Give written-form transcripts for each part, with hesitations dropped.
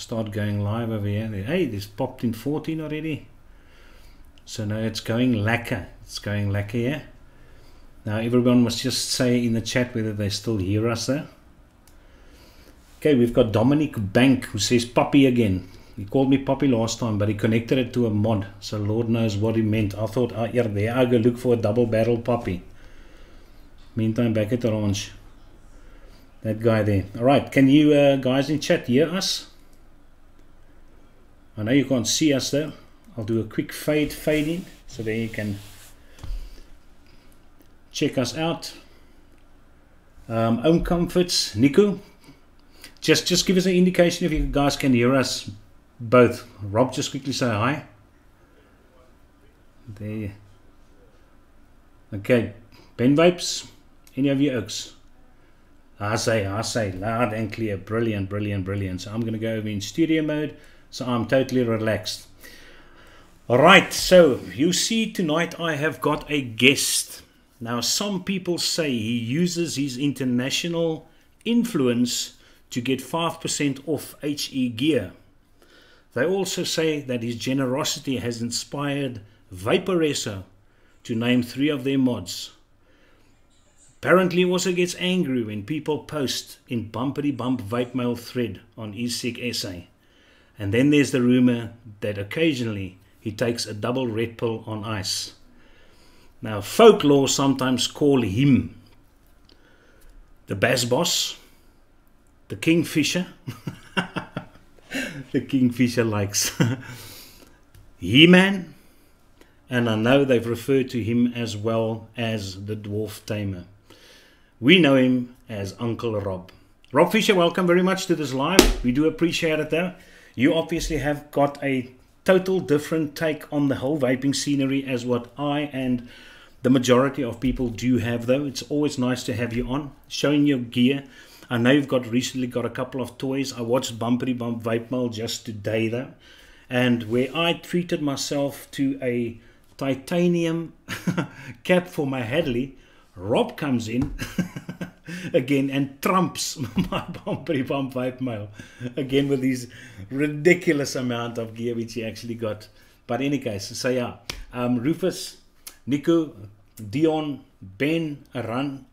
start going live over here. Hey, this popped in 14 already. So now it's going lekker. It's going lekker here. Now everyone must just say in the chat whether they still hear us there. Okay, we've got Dominic Bank who says puppy again. He called me puppy last time, but he connected it to a mod. So Lord knows what he meant. I thought, yeah, there I go look for a double barrel puppy. Meantime, back at Orange. That guy there. Alright, can you guys in chat hear us? I know you can't see us though. I'll do a quick fade in. So there you can check us out. Own Comforts, Nico. Just give us an indication if you guys can hear us both. Rob, just quickly say hi. There. Okay. Ben Vapes, any of you oaks? I say, loud and clear. Brilliant, brilliant, brilliant. So I'm going to go over in studio mode. So I'm totally relaxed. Alright, so you see tonight I have got a guest. Now some people say he uses his international influence to get 5% off HE gear. They also say that his generosity has inspired Vaporesso to name 3 of their mods. Apparently he also gets angry when people post in Bumpity Bump Vape Mail thread on eSig SA. And then there's the rumor that occasionally he takes a double red pill on ice. Now folklore sometimes call him the Bass Boss, the Kingfisher, the Kingfisher likes He-Man, and I know they've referred to him as well as the Dwarf Tamer. We know him as Uncle Rob. Rob Fisher, welcome very much to this live. We do appreciate it though. You obviously have got a total different take on the whole vaping scenery as what I and the majority of people do have though. It's always nice to have you on, showing your gear. I know you've recently got a couple of toys. I watched Bumpity Bump Vape Mail just today though. And where I treated myself to a titanium cap for my Hadley, Rob comes in again and trumps my Bumpity Bump Vape Mail again with his ridiculous amount of gear which he actually got. But in any case, so yeah, Rufus, Nico, Dion, Ben, Aranyanto,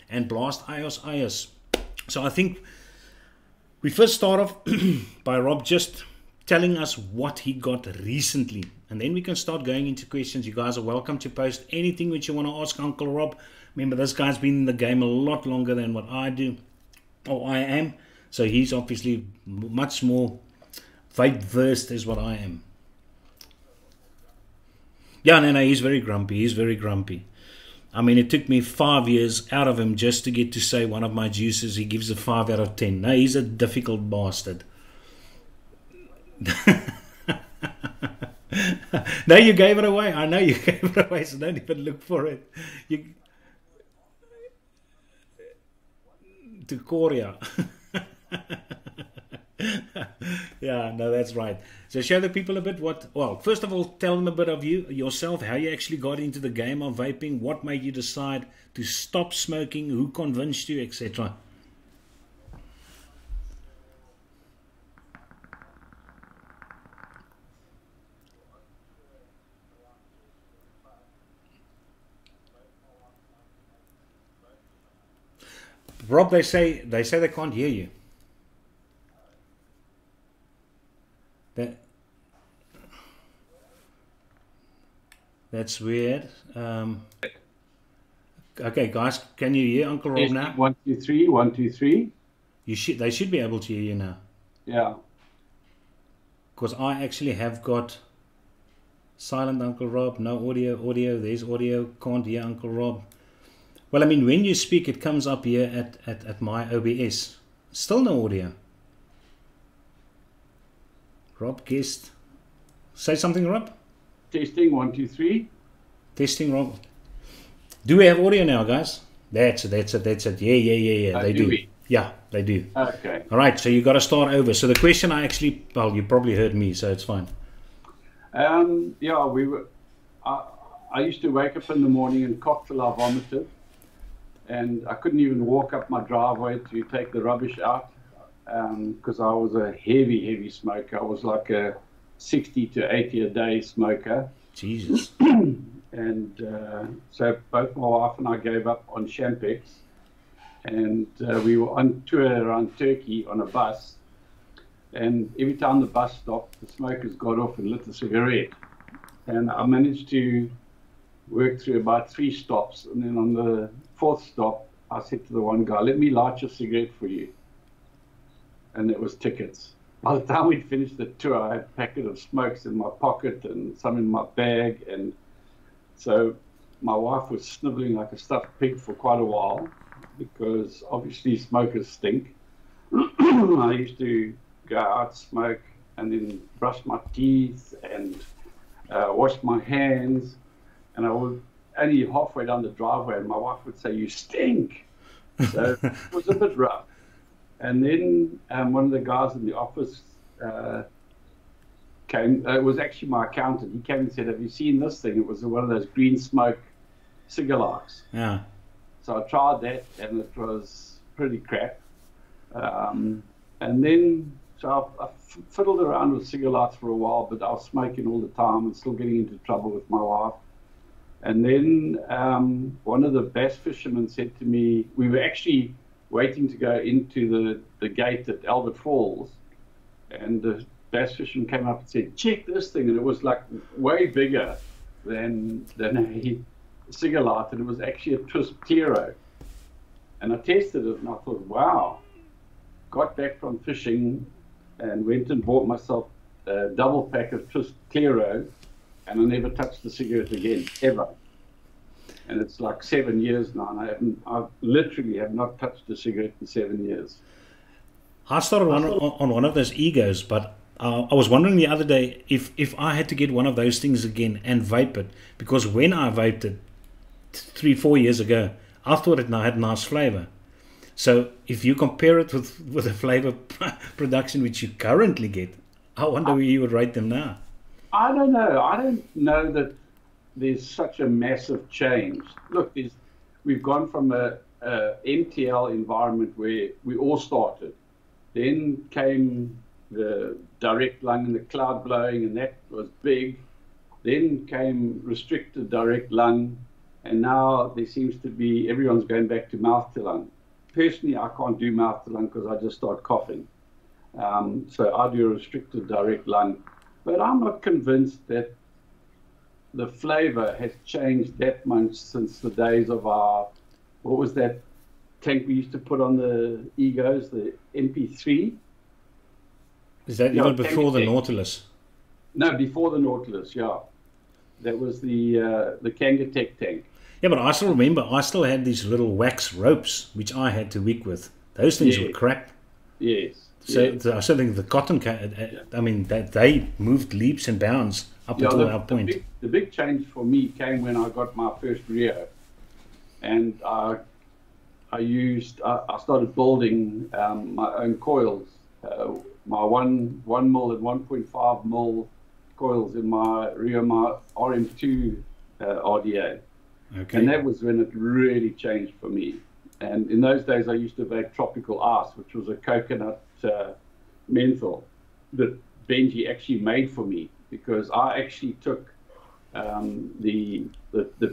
and Blast Ios. So I think we first start off by Rob just telling us what he got recently, and then we can start going into questions. You guys are welcome to post anything which you want to ask Uncle Rob. Remember, this guy's been in the game a lot longer than what I do, or I am, so he's obviously much more vape versed as what I am. Yeah, no, he's very grumpy. He's very grumpy. I mean, it took me 5 years out of him just to get to say one of my juices he gives a 5 out of 10. No, he's a difficult bastard. No, you gave it away. I know you gave it away, so don't even look for it. To Korea. Yeah, no, that's right. So show the people a bit well, first of all, tell them a bit of yourself, how you actually got into the game of vaping, what made you decide to stop smoking, who convinced you, etc. Rob, they say they can't hear you. That's weird. Okay, guys, can you hear Uncle Rob now? 1, 2, 3, 1, 2, 3. They should be able to hear you now. Yeah. Because I actually have got silent Uncle Rob, no audio, there's audio, can't hear Uncle Rob. Well, I mean, when you speak, it comes up here at my OBS. Still no audio. Rob, guest. Say something, Rob. Testing, 1, 2, 3. Testing, Rob. Do we have audio now, guys? That's it. Yeah. They do. Yeah, they do. Okay. All right, so you got to start over. So the question I actually, well, you probably heard me, so it's fine. Yeah, I used to wake up in the morning and cough till I vomited. And I couldn't even walk up my driveway to take the rubbish out. because I was a heavy smoker. I was like a 60 to 80 a day smoker. Jesus. And so both my wife and I gave up on Champex, and we were on tour around Turkey on a bus. And every time the bus stopped, the smokers got off and lit a cigarette. And I managed to work through about 3 stops. And then on the 4th stop, I said to the one guy, "Let me light your cigarette for you." And it was tickets. By the time we'd finished the tour, I had a packet of smokes in my pocket and some in my bag. And so my wife was sniveling like a stuffed pig for quite a while, because obviously smokers stink. I used to go out, smoke, and then brush my teeth and wash my hands. And I would only halfway down the driveway, and my wife would say, "You stink." So it was a bit rough. And then one of the guys in the office came. It was actually my accountant. He came and said, "Have you seen this thing?" It was one of those green smoke cigarettes. Yeah. So I tried that, and it was pretty crap. And then, so I fiddled around with cigarettes for a while, but I was smoking all the time and still getting into trouble with my wife. And then one of the bass fishermen said to me, we were actually waiting to go into the gate at Albert Falls, and the bass fisherman came up and said, "Check this thing," and it was like way bigger than a cigarette, and it was actually a Twist Clearo. And I tested it, and I thought, wow. Got back from fishing and went and bought myself a double pack of Twist Clearo, and I never touched the cigarette again, ever. And it's like 7 years now, and I literally have not touched a cigarette in 7 years. I started on one of those egos, but I was wondering the other day if I had to get one of those things again and vape it, because when I vaped it 3-4 years ago, I thought it had nice flavor. So if you compare it with the flavor production which you currently get, I wonder where you would rate them now. I don't know. I don't know that there's such a massive change. Look, we've gone from a MTL environment where we all started. Then came the direct lung and the cloud blowing, and that was big. Then came restricted direct lung, and now there seems to be everyone's going back to mouth to lung. Personally, I can't do mouth to lung because I just start coughing. So I do a restricted direct lung. But I'm not convinced that the flavor has changed that much since the days of what was that tank we used to put on the egos, the MP3? Is that even before the Nautilus? No, before the Nautilus, yeah. That was the Kangatech tank. Yeah, but I still remember, I still had these little wax ropes, which I had to wick with. Those things were crap. Yes. So I still think the cotton, I mean, they moved leaps and bounds up until our point. The big change for me came when I got my first Rio. And I started building my own coils. My 1 mil and 1.5 mil coils in my Rio, my RM2 RDA. Okay. And that was when it really changed for me. And in those days, I used to vape Tropical Ice, which was a coconut menthol that Benji actually made for me, because I actually took the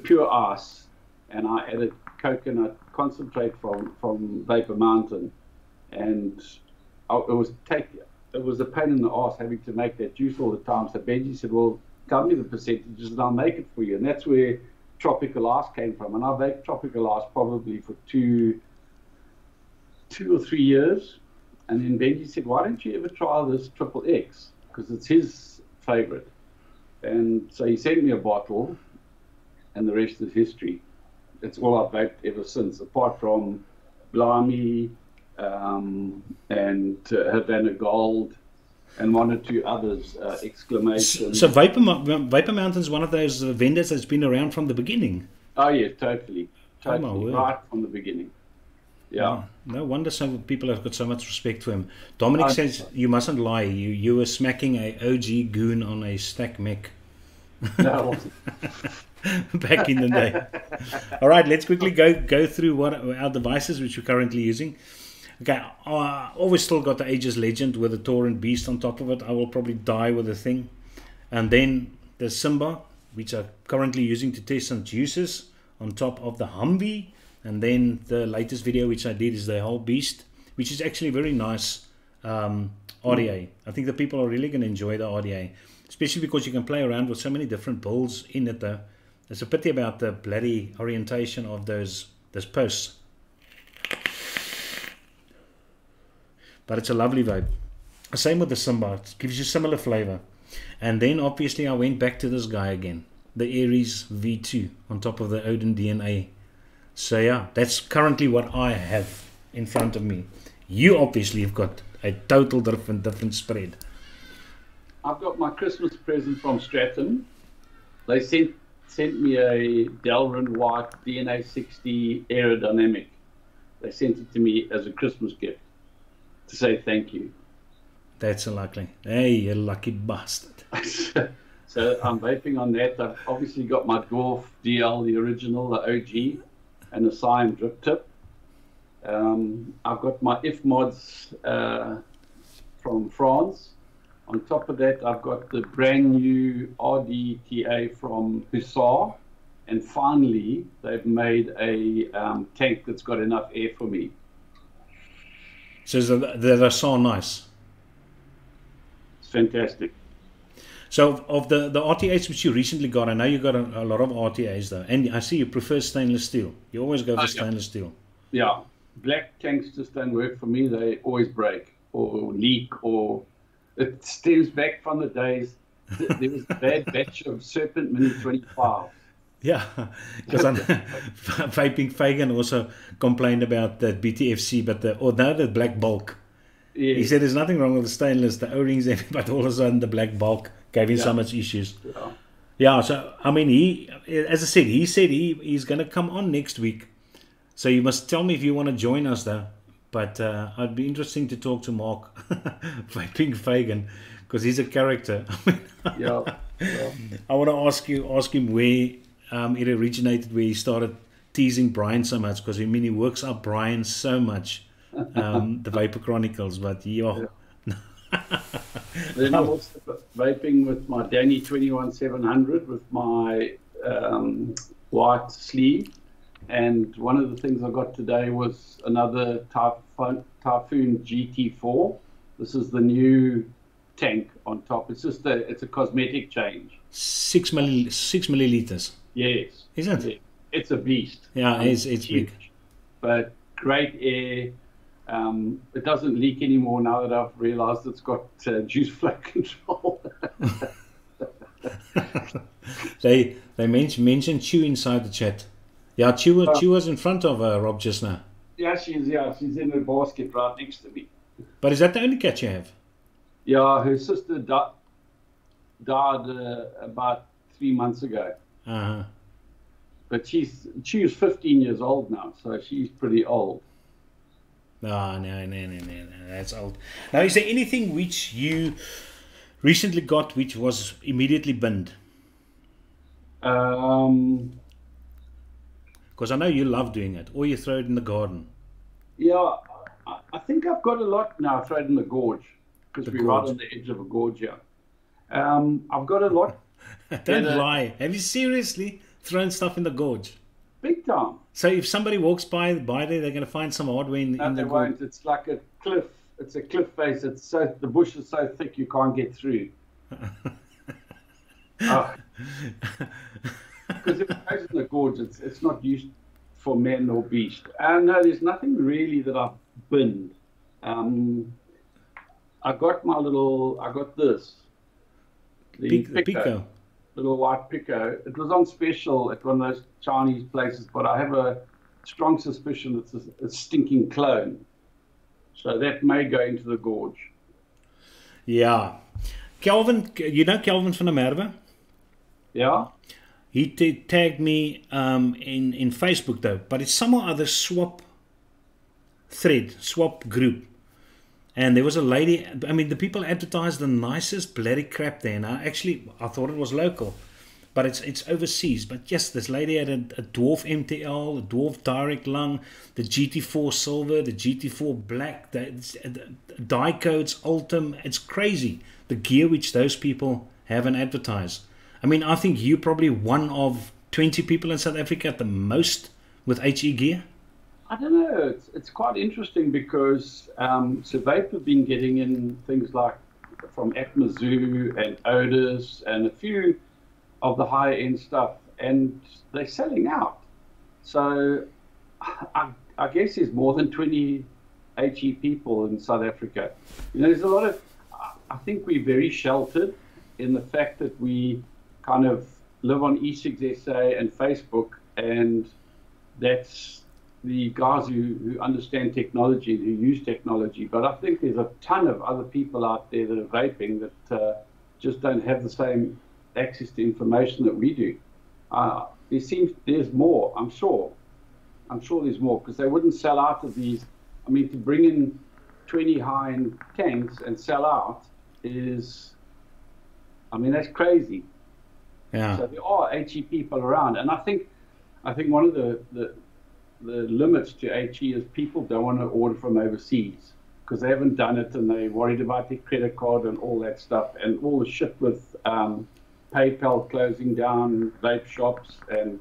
pure ice and I added coconut concentrate from Vapor Mountain, and it was a pain in the ass having to make that juice all the time. So Benji said, "Well, tell me the percentages and I'll make it for you." And that's where Tropical Ice came from. And I vaped Tropical Ice probably for two or 3 years. And then Benji said, "Why don't you ever try this Triple X? Because it's his favorite." And so he sent me a bottle, and the rest is history. It's all I've vaped ever since, apart from Blimey and Havana Gold and 1 or 2 others, Exclamation. So Vapor Mountain's one of those vendors that's been around from the beginning. Oh, yeah, totally. Oh, right from the beginning. Yeah. No wonder some people have got so much respect for him. Dominic says, you mustn't lie. You were smacking a OG goon on a stack mech. No. Back in the day. All right, let's quickly go through what our devices which we're currently using. Okay, I always still got the Aegis Legend with the Tauren Beast on top of it. I will probably die with the thing. And then the Simba, which I'm currently using to test some juices on top of the Humvee. And then the latest video which I did is the whole beast, which is actually very nice RDA. I think the people are really going to enjoy the RDA, especially because you can play around with so many different builds in it though. There's a pity about the bloody orientation of those posts. But it's a lovely vibe. Same with the Simba, it gives you similar flavor. And then obviously I went back to this guy again, the Ares V2 on top of the Odin DNA. So yeah, that's currently what I have in front of me. You obviously have got a total different spread. I've got my Christmas present from Stratton. They sent me a Delrin White DNA 60 aerodynamic. They sent it to me as a Christmas gift to say thank you. That's a lucky. Hey, you lucky bastard. So I'm vaping on that. I've obviously got my Dwarf DL, the original, the OG, and the Cyan drip tip. I've got my IF mods from France. On top of that, I've got the brand new RDTA from Hussar. And finally, they've made a tank that's got enough air for me. So they're so nice. It's fantastic. So of the RTAs which you recently got, I know you got a lot of RTAs though. And I see you prefer stainless steel. You always go for stainless steel. Yeah. Black tanks just don't work for me. They always break or leak, or it stems back from the days there was a bad batch of Serpent Mini 25. Yeah, because Vaping Fagan also complained about that BTFC, but the black bulk. Yeah. He said there's nothing wrong with the stainless, the O-rings, but all of a sudden the black bulk gave him so much issues. Yeah, so I mean, as I said, he said he's going to come on next week. So you must tell me if you want to join us though. But I'd be interesting to talk to Mark Vaping Fagan, because he's a character. Yeah. I want to ask him where it originated, where he started teasing Brian so much, because he works up Brian so much, the Vapor Chronicles. But yeah. Then I'm also vaping with my Danny 21700 with my white sleeve. And one of the things I got today was another Typhoon GT4. This is the new tank on top. It's just it's a cosmetic change. 6 milliliters. Yes. Isn't it? It's a beast. Yeah, it's huge, big. But great air. It doesn't leak anymore now that I've realized it's got juice flow control. They mentioned Chew inside the chat. Yeah, Chew was in front of Rob just now. Yeah, she's in the basket right next to me. But is that the only cat you have? Yeah, her sister died about 3 months ago. Uh-huh. But Chew's 15 years old now, so she's pretty old. No, that's old. Now, is there anything which you recently got which was immediately binned? Because I know you love doing it, or you throw it in the garden. Yeah, I think I've got a lot now thrown in the gorge, because we're right on the edge of a gorge here. I've got a lot. Don't lie. Have you seriously thrown stuff in the gorge? Big time. So if somebody walks by there, they're going to find some hardware in the gorge? No, they won't. It's like a cliff. It's a cliff face. It's so, the bush is so thick you can't get through. Because if it goes in the gorge, it's not used for man or beast. And no, there's nothing really that I've binned. I got this. The Pico. Little white Pico. It was on special at one of those Chinese places, but I have a strong suspicion it's a stinking clone. So that may go into the gorge. Yeah. Kelvin, you know Kelvin van der Merwe? Yeah. He tagged me in Facebook though, but it's some other swap group. And there was a lady, I mean, the people advertised the nicest bloody crap there. And I thought it was local. but it's overseas. But yes, this lady had a dwarf MTL, a dwarf direct lung, the GT4 silver, the GT4 black, the die codes, Ultim. It's crazy the gear which those people have and advertise. I mean, I think you're probably one of 20 people in South Africa at the most with HE gear. I don't know. It's quite interesting because so vape have been getting in things like from Atmazoo and Otis and a few of the higher end stuff, and they're selling out. So I guess there's more than 20 HE people in South Africa. You know, there's a lot of. I think we're very sheltered in the fact that we kind of live on E6SA and Facebook, and that's the guys who understand technology, who use technology. But I think there's a ton of other people out there that are vaping that just don't have the same access to information that we do. There's more, I'm sure there's more, because they wouldn't sell out of these. I mean, to bring in 20 high-end tanks and sell out is, I mean, that's crazy. Yeah. So there are HE people around, and I think one of the limits to HE is people don't want to order from overseas because they haven't done it and they're worried about their credit card and all that stuff, and all the shit with PayPal closing down vape shops, and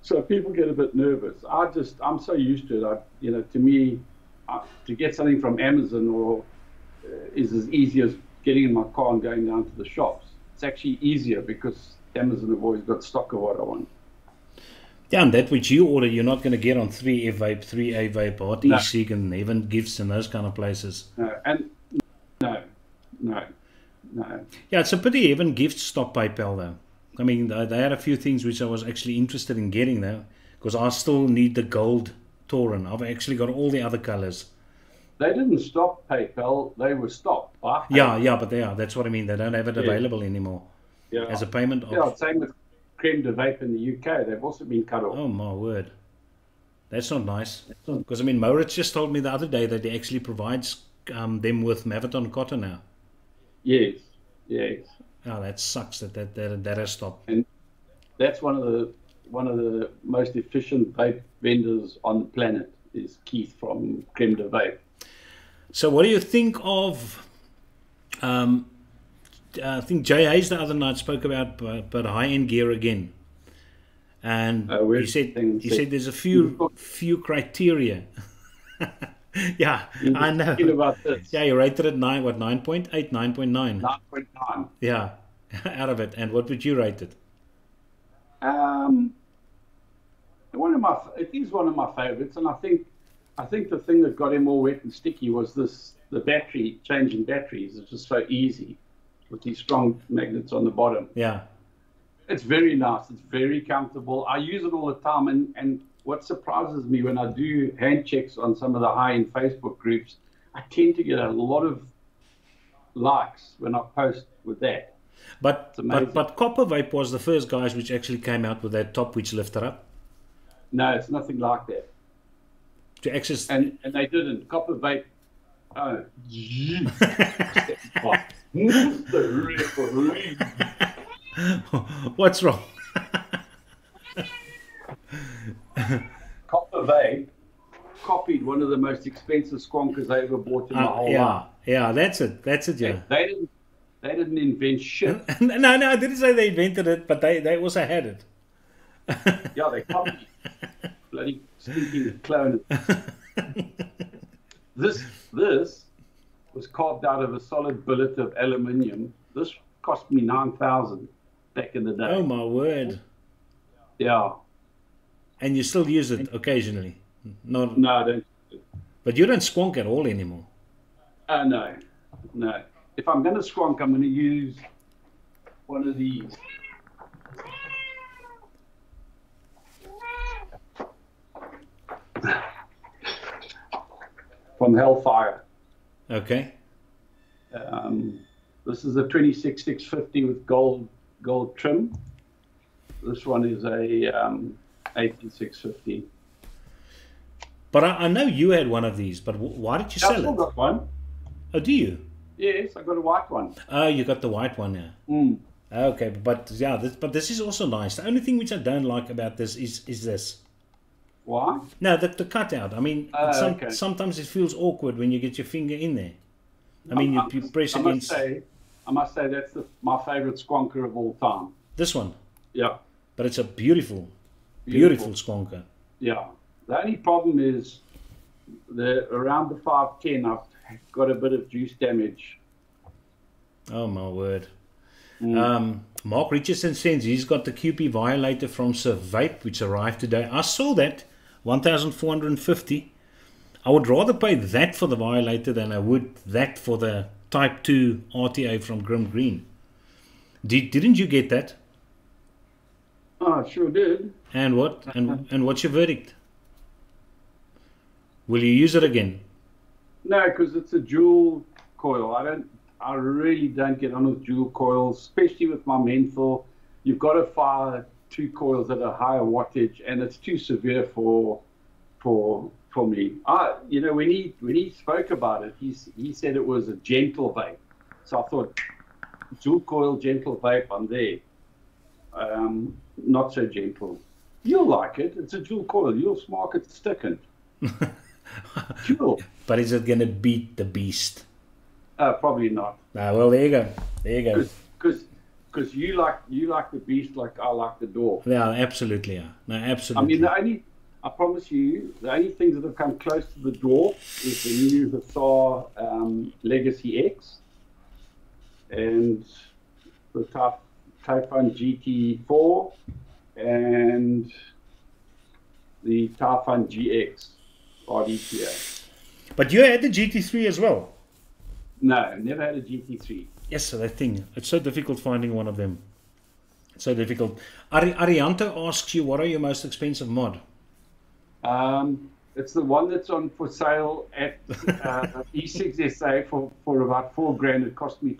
so people get a bit nervous. I'm so used to it. You know, to me, to get something from Amazon or is as easy as getting in my car and going down to the shops. It's actually easier because Amazon have always got stock of what I want. Yeah, and that which you order, you're not going to get on 3F Vape, 3A Vape, Hot E-Sig, and even Gifts and those kind of places. No. Yeah, it's a pity even Gifts stopped PayPal though. I mean, they had a few things which I was actually interested in getting though, because I still need the gold Tauren. I've actually got all the other colors. They didn't stop PayPal; they were stopped. Yeah, but that's what I mean. They don't have it available anymore as a payment option. Yeah, same with Creme de Vape in the UK. They've also been cut off. Oh my word, that's not nice. Because I mean, Moritz just told me the other day that he actually provides them with Maviton cotton now. Yes. Oh, that sucks that has stopped. And that's one of the most efficient vape vendors on the planet is Keith from Creme de Vape. So what do you think of? I think Jay Hayes the other night spoke about high-end gear again, and he said there's a few criteria. Yeah, I know. About this. Yeah, you rated it 9.8, 9.9. 9.9. Yeah, out of it. And what would you rate it? It is one of my favorites, and I think the thing that got him all wet and sticky was the battery, changing batteries. It's just so easy with these strong magnets on the bottom. Yeah. It's very nice. It's very comfortable. I use it all the time, and what surprises me when I do hand checks on some of the high-end Facebook groups, I tend to get a lot of likes when I post with that. But Copper Vape was the first guys which actually came out with that top which lifted up. No, it's nothing like that. To access and they didn't. Copper Vape. Oh, what's wrong? Copper Vape copied one of the most expensive squonkers I ever bought in my whole life. Yeah, that's it. Yeah. They didn't invent shit. No, I didn't say they invented it, but they also had it. Yeah, they copied. Bloody stinking clone. This was carved out of a solid billet of aluminium. This cost me 9,000 back in the day. Oh my word! Yeah. And you still use it occasionally? No, I don't. But you don't squonk at all anymore? No. If I'm going to squonk, I'm going to use one of these. From Hellfire. Okay. This is a 26650 with gold trim. This one is a 18650. But I know you had one of these, but why did you sell it? I still got one. Oh, do you? Yes, I got a white one. Oh, you got the white one now. Okay, but yeah, but this is also nice. The only thing which I don't like about this is this. Why? No, the cutout. I mean, Okay. sometimes it feels awkward when you get your finger in there. I mean, you press I must against say, that's my favorite squonker of all time. this one, Yeah, but it's a beautiful, beautiful. beautiful squonker. Yeah. The only problem is around the 510, I've got a bit of juice damage. Oh my word. Mark Richardson says he's got the QP Violator from Sir Vape, which arrived today. I saw that, 1,450. I would rather pay that for the Violator than I would that for the Type 2 RTA from Grim Green. Didn't you get that? Oh, I sure did. And what? And what's your verdict? Will you use it again? No, because it's a dual coil. I really don't get on with dual coils, especially with my menthol. You've got to fire 2 coils at a higher wattage, and it's too severe for me. When he spoke about it, he said it was a gentle vape. So I thought, dual coil, gentle vape, I'm there. Not so gentle. You'll like it. It's a dual coil. You'll smoke it sticking. Dual. But is it going to beat the beast? Probably not. Ah, well, there you go. There you go. Because you like the beast like I like the door. Yeah, absolutely. Yeah. No, absolutely. I mean, I promise you, the only things that have come close to the door is the new Hussar Legacy X and the Typhon GT4 and the Typhon GX RDTA. But you had the GT3 as well. No, never had a GT3. Yes, so that thing. It's so difficult finding one of them. It's so difficult. Arianto asks you, what are your most expensive mod? It's the one that's on for sale at E6SA for about $4,000. It cost me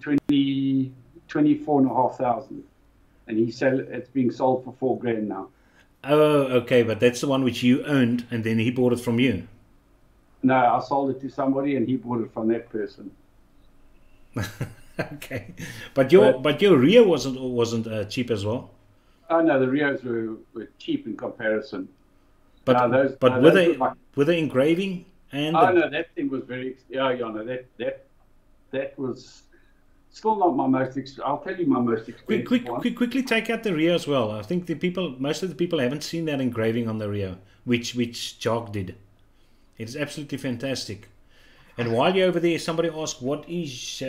24,500, and it's being sold for $4,000 now. Oh, okay, but that's the one which you owned, and then he bought it from you. No, I sold it to somebody, and he bought it from that person. Okay, but your Rio wasn't cheap as well. Oh no, the Rios were cheap in comparison. But were they engraving and? Oh no, that thing was very. Yeah, no, that was still not my most. I'll tell you my most expensive one. Quickly take out the Rio as well. I think most of the people haven't seen that engraving on the Rio, which Jock did. It's absolutely fantastic. And while you're over there, somebody asked, what is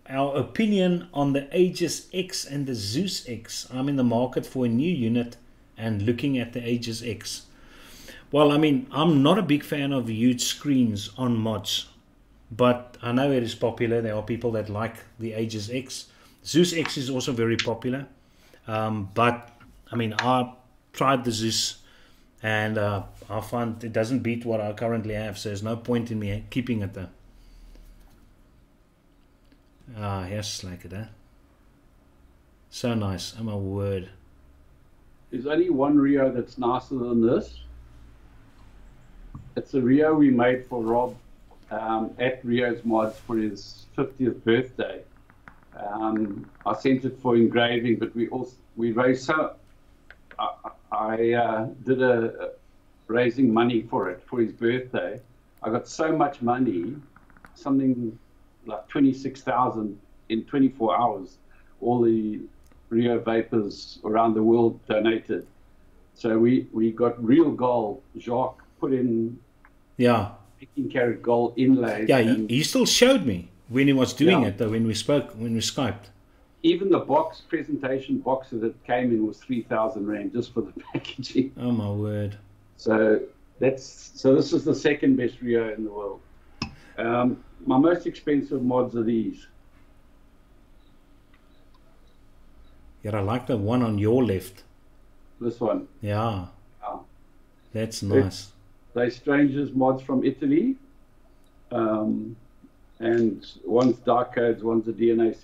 our opinion on the Aegis X and the Zeus X? I'm in the market for a new unit and looking at the Aegis X. Well, I mean, I'm not a big fan of huge screens on mods, but I know it is popular. There are people that like the Aegis X. Zeus X is also very popular. But, I mean, I tried the Zeus, and I find it doesn't beat what I currently have, so there's no point in me keeping it though. Ah, here's like it, eh? So nice, oh my word. There's only one Rio that's nicer than this. It's a Rio we made for Rob at Rio's Mods for his 50th birthday. I sent it for engraving, but we raised so. I did a raising money for it for his birthday. I got so much money, something like 26,000 in 24 hours. All the Rio Vapors around the world donated. So we got real gold. Jacques put in 18 karat gold inlays. Yeah, he still showed me when he was doing it though, when we Skyped. Even the presentation box that it came in was 3,000 Rand just for the packaging. Oh my word. So this is the second best Rio in the world. My most expensive mods are these. Yeah, I like the one on your left. This one. Yeah. That's nice. They're Strangers mods from Italy. And one's Dark Codes, one's a DNA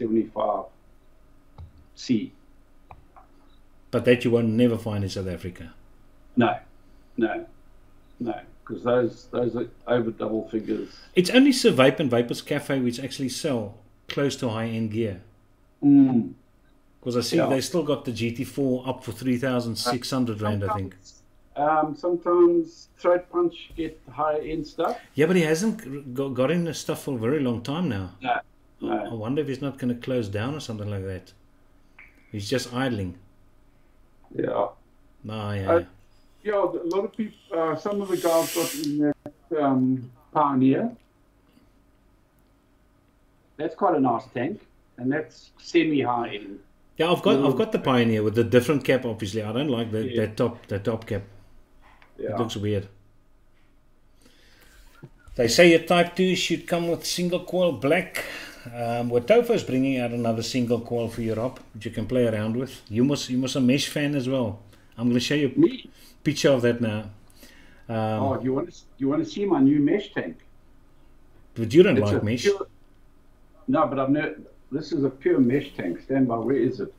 75C. But that you won't never find in South Africa. No, because those are over double figures. It's only Sir Vape and Vapors Cafe which actually sell close to high-end gear. Because I see they still got the GT4 up for 3,600 Rand, I think. Sometimes Throat Punch get high-end stuff. Yeah, but he hasn't got in the stuff for a very long time now. No. I wonder if he's not going to close down or something like that. He's just idling. Yeah. No, yeah. Yeah, a lot of people, some of the guys got in that Pioneer. That's quite a nice tank, and that's semi-high end. Yeah, I've got the Pioneer with the different cap. Obviously, I don't like that top cap. Yeah. It looks weird. They say your Type 2 should come with single coil black. Well, Tofo's bringing out another single coil for you, Rob, which you can play around with. You must a mesh fan as well. I'm going to show you a picture of that now. You want to see my new mesh tank? But you don't like mesh. No, but this is a pure mesh tank. Stand by. Where is it?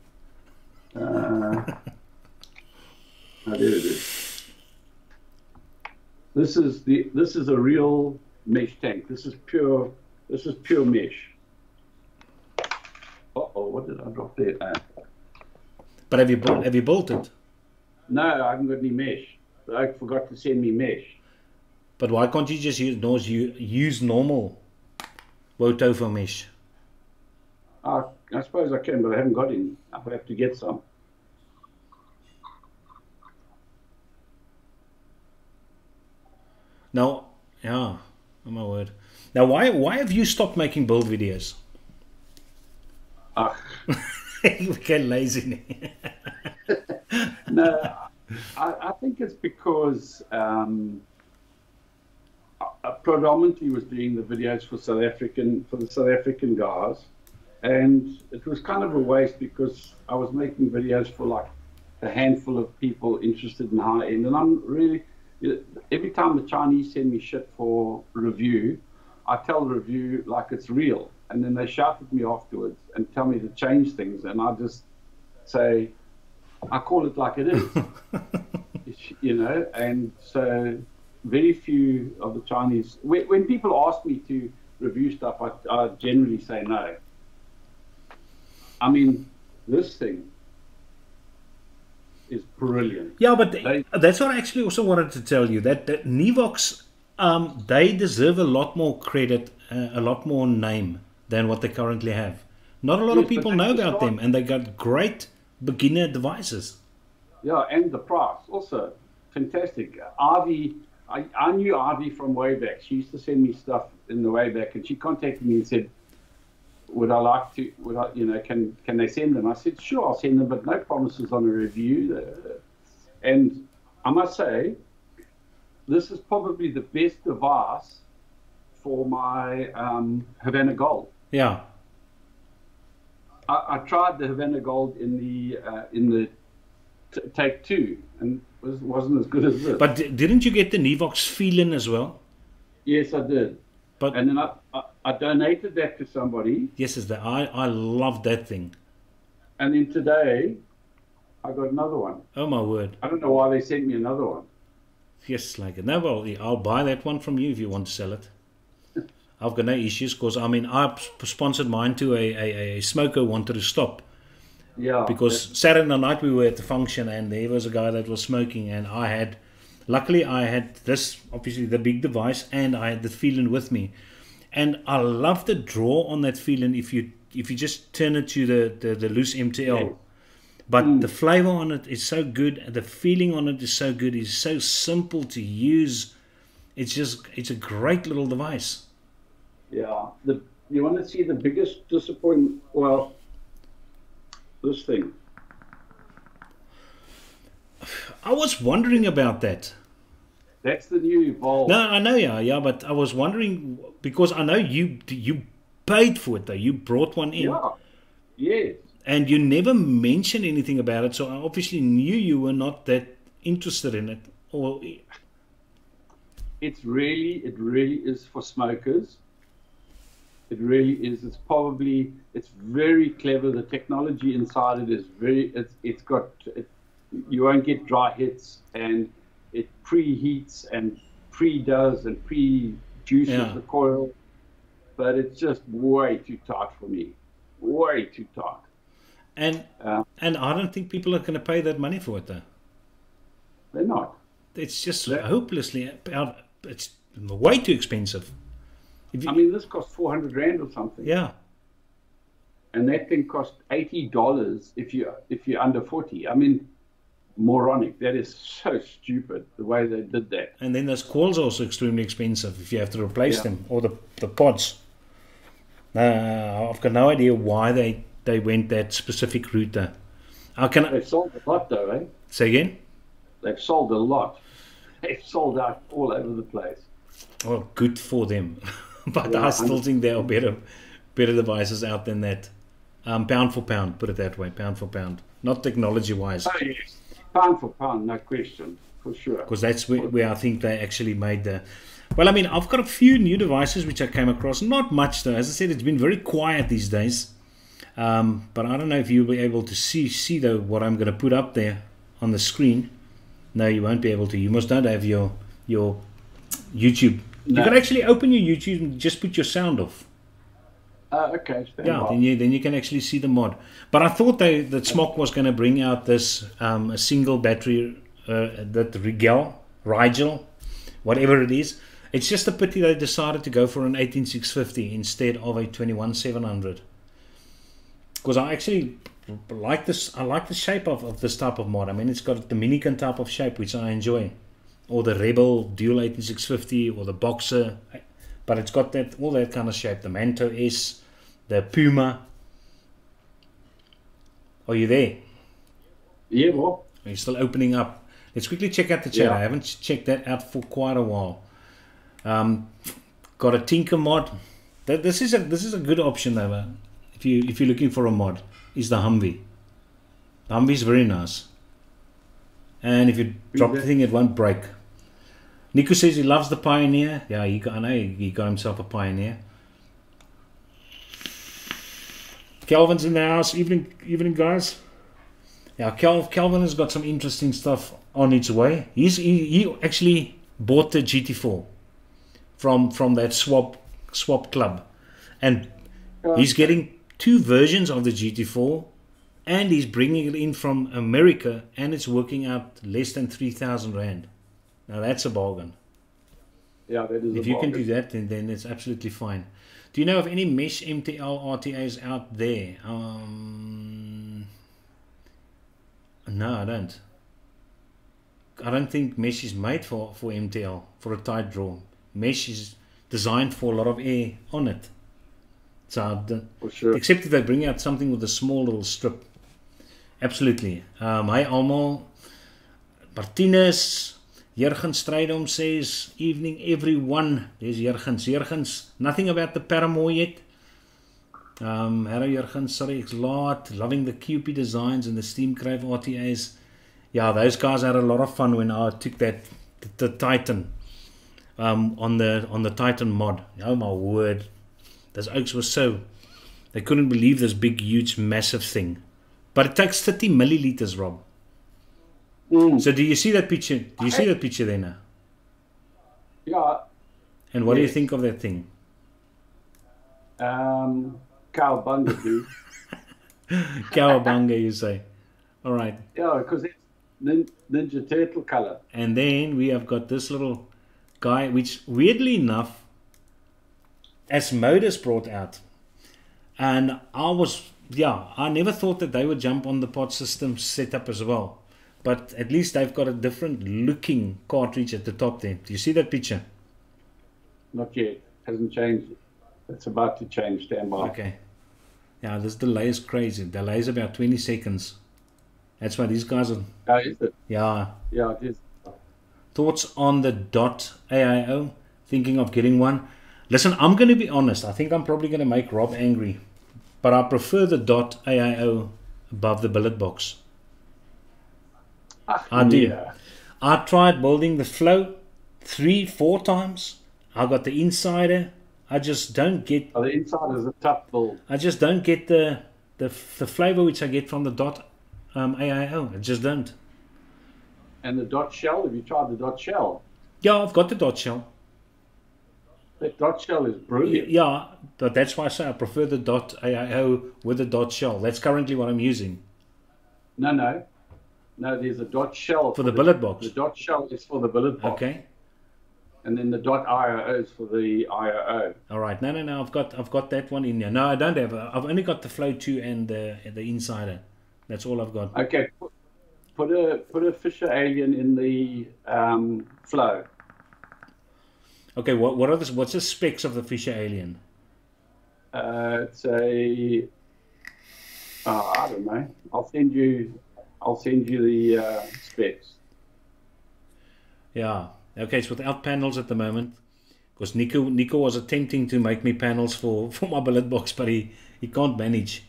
There it is. This is a real mesh tank. This is pure mesh. Uh-oh, what did I drop there? But have you built it? No, I haven't got any mesh. I forgot to send me mesh. But why can't you just use normal Wotofo mesh? I suppose I can, but I haven't got any. I'll have to get some. Now, yeah, oh my word. Now, why have you stopped making build videos? You get lazy. No, I think it's because I predominantly was doing the videos for the South African guys, and it was kind of a waste because I was making videos for like a handful of people interested in high end, and I'm really, every time the Chinese send me shit for review, I tell the review like it's real, and then they shout at me afterwards and tell me to change things, and I just say, I call it like it is, and so very few of the Chinese, when people ask me to review stuff, I generally say no. I mean, this thing is brilliant. Yeah, but that's what I actually also wanted to tell you, that Nivox, they deserve a lot more credit, a lot more name than what they currently have. Not a lot of people know about them, and they got great beginner devices. Yeah, and the price also fantastic. Ivy, I knew Ivy from way back. She used to send me stuff in the way back, and she contacted me and said, would I like to, can they send them? I said, sure, I'll send them, but no promises on a review. And I must say, this is probably the best device for my Havana Gold. Yeah. I tried the Havana Gold in the Take 2, and it wasn't as good as this. But didn't you get the Nivox Feeling as well? Yes, I did. But and then I donated that to somebody. Yes, I love that thing. And then today, I got another one. Oh my word! I don't know why they sent me another one. Yes, like it. No, well, I'll buy that one from you if you want to sell it. I've got no issues, because I mean I sponsored mine to a smoker who wanted to stop. Yeah. Because Saturday night we were at the function, and there was a guy that was smoking, and luckily I had this, obviously the big device, and I had the Feeling with me, and I love the draw on that Feeling if you just turn it to the loose MTL. Yeah. But the flavor on it is so good, the feeling on it is so good, it's so simple to use. It's a great little device. Yeah. You want to see the biggest disappointment? Well, this thing. I was wondering about that. That's the new Evolve. No, I know, yeah, but I was wondering, because I know you paid for it though. You brought one in. Yeah. Yes. And you never mentioned anything about it, so I obviously knew you were not that interested in it. Or it really is for smokers. It really is. It's very clever. The technology inside it is you won't get dry hits, and it preheats and pre-does and pre-juices the coil, but it's just way too tight for me. Way too tight. And I don't think people are going to pay that money for it though. They're not. It's just hopelessly out. It's way too expensive. I mean, this costs 400 Rand or something. Yeah. And that thing cost $80 if you're under 40. I mean, moronic. That is so stupid the way they did that. And then those coils are also extremely expensive if you have to replace them, or the pods. I've got no idea why they went that specific route there. They've sold a lot though, eh? Say again? They've sold a lot. They've sold out all over the place. Well, good for them. But I still think there are better devices out than that. Pound for pound, put it that way, pound for pound. Not technology-wise. Oh, yes. Pound for pound, no question, for sure. Because that's where I think they actually made the... Well, I mean, I've got a few new devices which I came across. Not much, though. As I said, it's been very quiet these days. But I don't know if you'll be able to see though, what I'm going to put up there on the screen. No, you won't be able to. You must not have your YouTube. No. You can actually open your YouTube and just put your sound off. Okay. Yeah, then you can actually see the mod. But I thought that Smok was going to bring out this a single battery, that Rigel, whatever it is. It's just a pity they decided to go for an 18650 instead of a 21700. Because I actually like this. I like the shape of this type of mod. I mean, it's got the Minikin type of shape, which I enjoy, or the Rebel Dual 18650, or the Boxer. But it's got all that kind of shape. The Manto S, the Puma. Are you there? Yeah, well. Are you still opening up? Let's quickly check out the chat. Yeah. I haven't checked that out for quite a while. Got a Tinker mod. This is a good option though. Man. If you're looking for a mod, is the Humvee. The Humvee is very nice. And if you drop the thing, it won't break. Nico says he loves the Pioneer. Yeah, I know he got himself a Pioneer. Kelvin's in the house. Evening guys. Yeah, Kelvin has got some interesting stuff on its way. He actually bought the GT4 from that swap club, and he's getting 2 versions of the GT4, and he's bringing it in from America, and it's working out less than 3,000 Rand. Now that's a bargain. Yeah, that is. If you can do that, then it's absolutely fine. Do you know of any Mesh MTL RTAs out there? No, I don't. I don't think Mesh is made for MTL, for a tight draw. Mesh is designed for a lot of air on it. So, sure. Except if they bring out something with a small little strip. Absolutely. Hi Almal. Martinez. Jurgen Strydom says, evening everyone. There's Jurgens. Nothing about the Paramour yet. Hello Jurgen, sorry, it's lot. Loving the QP designs and the Steamcrave RTAs. Yeah, those guys had a lot of fun when I took the Titan on the Titan mod. Oh my word. Those oaks were so... They couldn't believe this big, huge, massive thing. But it takes 30 milliliters, Rob. So do you see that picture? Do you see that picture there now? Yeah. And what do you think of that thing? Cowabunga, dude. Cowabunga, you say. All right. Yeah, because it's Ninja Turtle color. And then we have got this little guy, which weirdly enough, Asmodus brought out. And I never thought that they would jump on the pod system setup as well. But at least they've got a different looking cartridge at the top there. Do you see that picture? Not yet. Hasn't changed. It's about to change. Stand by. Okay. Yeah, this delay is crazy. Delay is about 20 seconds. That's why these guys are... Oh, is it? Yeah. Yeah, it is. Thoughts on the DOT AIO? Thinking of getting one? Listen, I'm going to be honest. I think I'm probably going to make Rob angry. But I prefer the DOT AIO above the billet box. I do. Yeah. I tried building the Flow 3-4 times. I got the Insider. I just don't get... Oh, the Insider is a tough build. I just don't get the flavor which I get from the DOT AIO. I just don't. And the DOT shell? Have you tried the DOT shell? Yeah, I've got the DOT shell. That dot shell is brilliant. Yeah, but that's why I say I prefer the dot AIO with the dot shell. That's currently what I'm using No, no, no. There's a dot shell for for the billet the box. dot shell is for the billet box, Okay. and then the dot IRO is for the IRO. All right. No, no, no. I've got that one in there. No, I don't have. I've only got the Flow 2 and the Insider. That's all I've got. Okay, put a Fisher Alien in the flow. Okay. What are the what's the specs of the Fisher Alien? It's a I don't know. I'll send you the specs. Yeah. Okay. It's without panels at the moment because Nico was attempting to make me panels for my billet box, but he can't manage.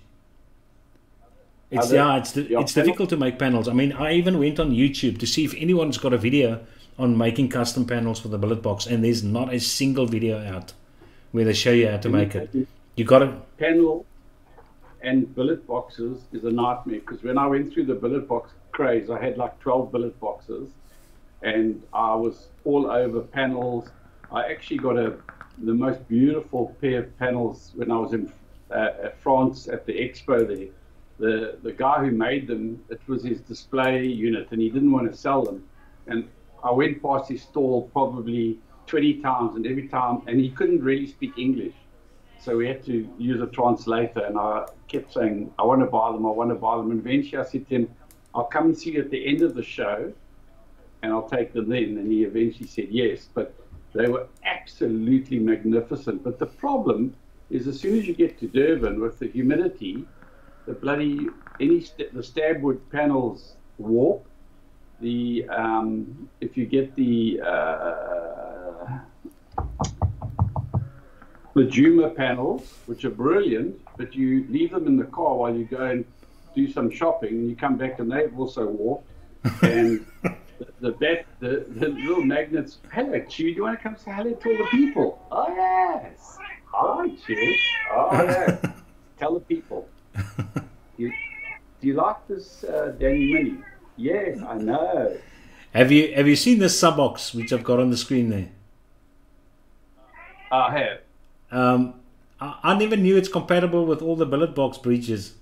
It's it's difficult to make panels. I mean, I even went on YouTube to see if anyone's got a video on making custom panels for the billet box, and there's not a single video out where they show you how to make it. You got to Panel and billet boxes is a nightmare because when I went through the billet box craze, I had like 12 billet boxes, and I was all over panels. I actually got the most beautiful pair of panels when I was in France at the expo there. The guy who made them, it was his display unit, and he didn't want to sell them. And I went past his stall probably 20 times, and every time, and he couldn't really speak English. So we had to use a translator, and I kept saying, I want to buy them, I want to buy them. And eventually I said to him, I'll come and see you at the end of the show, and I'll take them then. And he eventually said yes, but they were absolutely magnificent. But the problem is as soon as you get to Durban with the humidity, the bloody, the stab wood panels warp. The, if you get the Juma panels, which are brilliant, but you leave them in the car while you go and do some shopping, and you come back and they've also warped. And the little magnets. Hello, Chew. Do you want to come say hello to all the people? Oh yes. Hi, Chew. Oh yes. Tell the people. Do you like this Danny Mini? Yes, I know. Have you seen this sub-box which I've got on the screen there? I have. I never knew it's compatible with all the billet box breeches.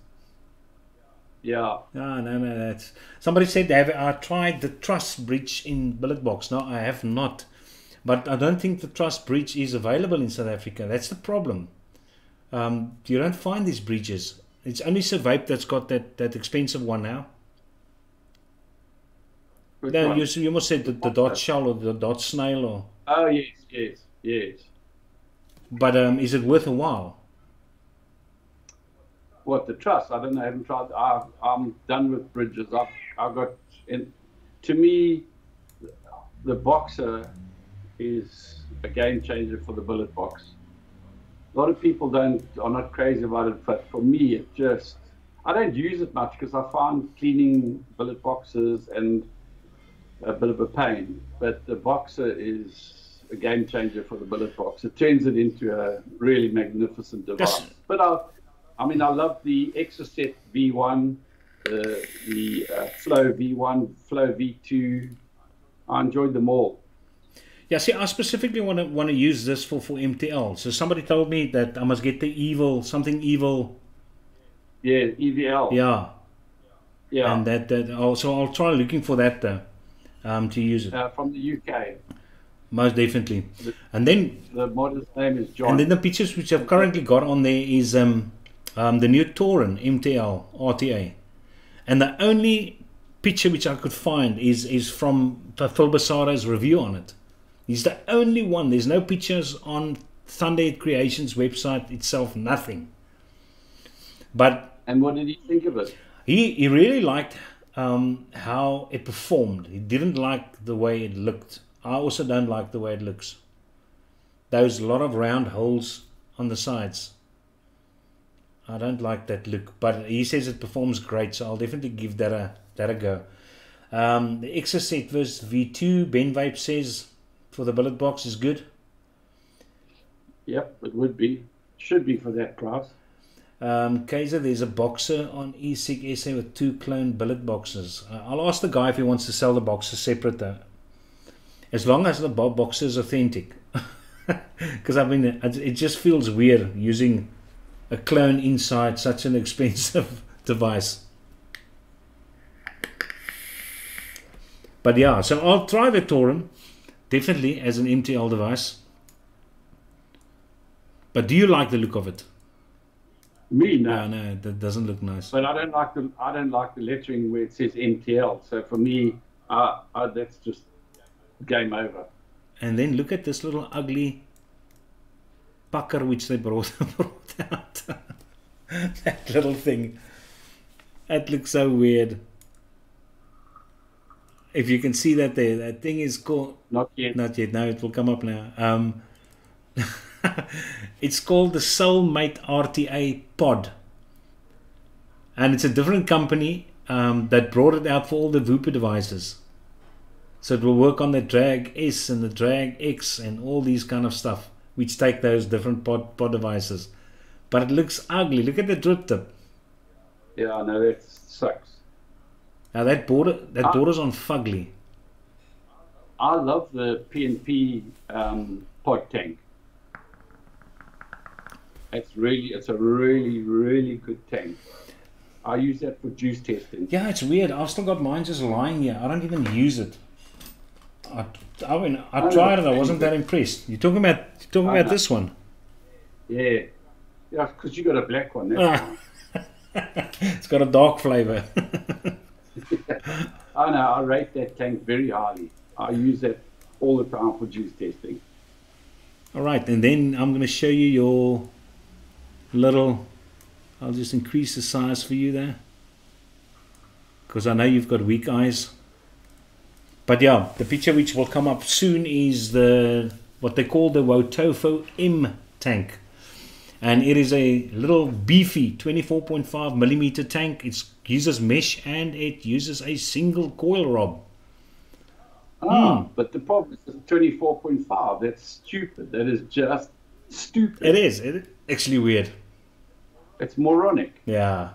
Yeah. No. That's somebody said I tried the truss breech in billet box. No, I have not. But I don't think the truss breech is available in South Africa. That's the problem. You don't find these breeches. It's only Survape that's got that expensive one now. No, you must say the dot shell or the dot snail or. Oh yes. But is it worth a while? What, the truss? I don't know. I haven't tried. I'm done with bridges. I've got. To me, the Boxer is a game changer for the billet box. A lot of people are not crazy about it, but for me, I don't use it much because I find cleaning billet boxes and a bit of a pain. But the Boxer is a game changer for the billet box. It turns it into a really magnificent device. But I love the Exocet V1, the Flow V1, Flow V2. I enjoyed them all. Yeah, see, I specifically want to use this for MTL. So somebody told me that I must get the something evil. Yeah, EVL. Yeah. Yeah. And so I'll try looking for that to use it. From the UK. Most definitely. And then the model's name is John. And then the pictures which I've currently got on there is the new Torin MTL RTA. And the only picture which I could find is from Phil Bassaro's review on it. He's the only one. There's no pictures on Thunderhead Creations website itself, nothing. And what did he think of it? He really liked how it performed. He didn't like the way it looked. I also don't like the way it looks. Those lot of round holes on the sides. I don't like that look, but he says it performs great, so I'll definitely give that a go. The Exocet vs V2, Ben Vape says for the billet box is good. Yep, it would be. Should be for that price. Kaiser, there's a Boxer on eSig SA with 2 clone billet boxes. I'll ask the guy if he wants to sell the boxes separate though. As long as the Boxer is authentic. Because I mean, it just feels weird using a clone inside such an expensive device. But yeah, so I'll try the Torin definitely as an MTL device. But do you like the look of it? Me, no. No, that doesn't look nice. But I don't like the lettering where it says MTL. So for me, that's just game over. And then look at this little ugly pucker which they brought out. That little thing. That looks so weird. If you can see that there, that thing is called... Not yet. Not yet. No, it will come up now. It's called the Soulmate RTA Pod. And it's a different company that brought it out for all the Whooper devices. So it will work on the Drag S and the Drag X and all these kind of stuff, which take those different pod devices. But it looks ugly. Look at the drip tip. Yeah, no, that sucks. Now that borders on fugly. I love the PNP pod tank. It's a really, really good tank. I use that for juice testing. Yeah, it's weird. I've still got mine just lying here. I don't even use it. I tried it. I wasn't that impressed. You're talking about this one. Yeah, because you got a black one. That's It's got a dark flavor. I know. I rate that tank very highly. I use that all the time for juice testing. All right, and then I'm going to show you your little. I'll just increase the size for you there, because I know you've got weak eyes. But yeah, the picture which will come up soon is what they call the Wotofo M tank. And it is a little beefy 24.5mm tank. It uses mesh and it uses a single coil rob. But the problem is 24.5. That's stupid. That is just stupid. It is. It's actually weird. It's moronic. Yeah.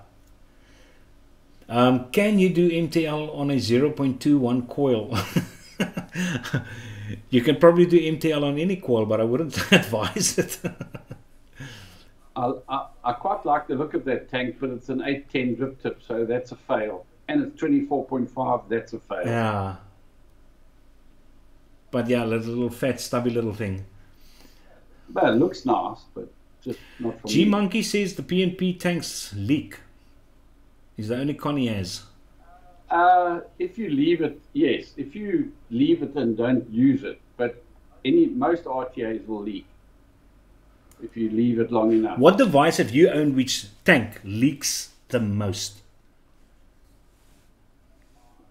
Can you do MTL on a 0.21 coil? You can probably do MTL on any coil, but I wouldn't advise it. I quite like the look of that tank, but it's an 810 drip tip, so that's a fail. And it's 24.5, that's a fail. Yeah. But yeah, that little fat, stubby little thing. Well, it looks nice, but just not for me. G-Monkey says the PNP tanks leak. Is the only con he has. If you leave it, yes. If you leave it and don't use it, but most RTAs will leak if you leave it long enough. What device have you owned which tank leaks the most?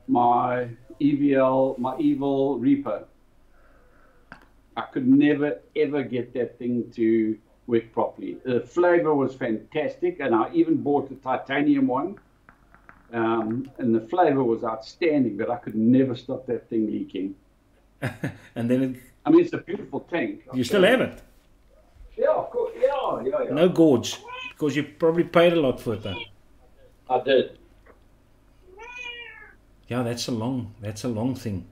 My Evil Reaper. I could never ever get that thing to work properly. The flavor was fantastic, and I even bought the titanium one. And the flavor was outstanding, but I could never stop that thing leaking. And then I mean, it's a beautiful tank. You still have it? Yeah, of course. Yeah. No gorge, because you probably paid a lot for it though. I did. Yeah, that's a long thing.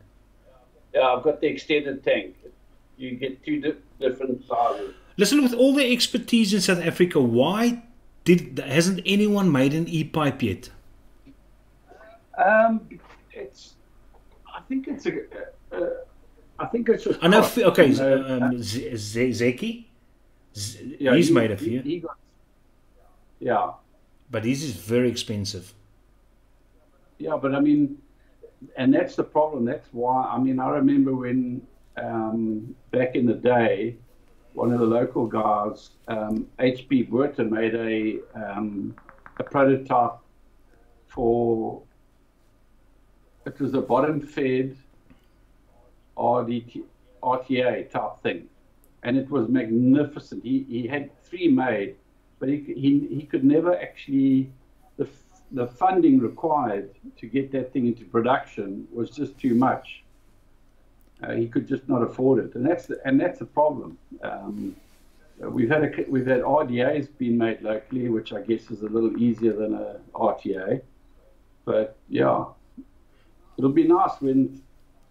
Yeah, I've got the extended tank. You get two different sizes. Listen, with all the expertise in South Africa, why hasn't anyone made an e-pipe yet? I think it's just. I know. cost, Okay, you know, Zeki. yeah, He's made a few. Yeah. But his is very expensive. Yeah, but I mean, and that's the problem. That's why. I mean, I remember when back in the day, one of the local guys, HB Burton, made a prototype for. It was a bottom-fed RTA type thing, and it was magnificent. He had 3 made, but he could never actually. The funding required to get that thing into production was just too much. He could just not afford it, and that's the problem. We've had RDAs being made locally, which I guess is a little easier than a RTA, but yeah. It'll be nice when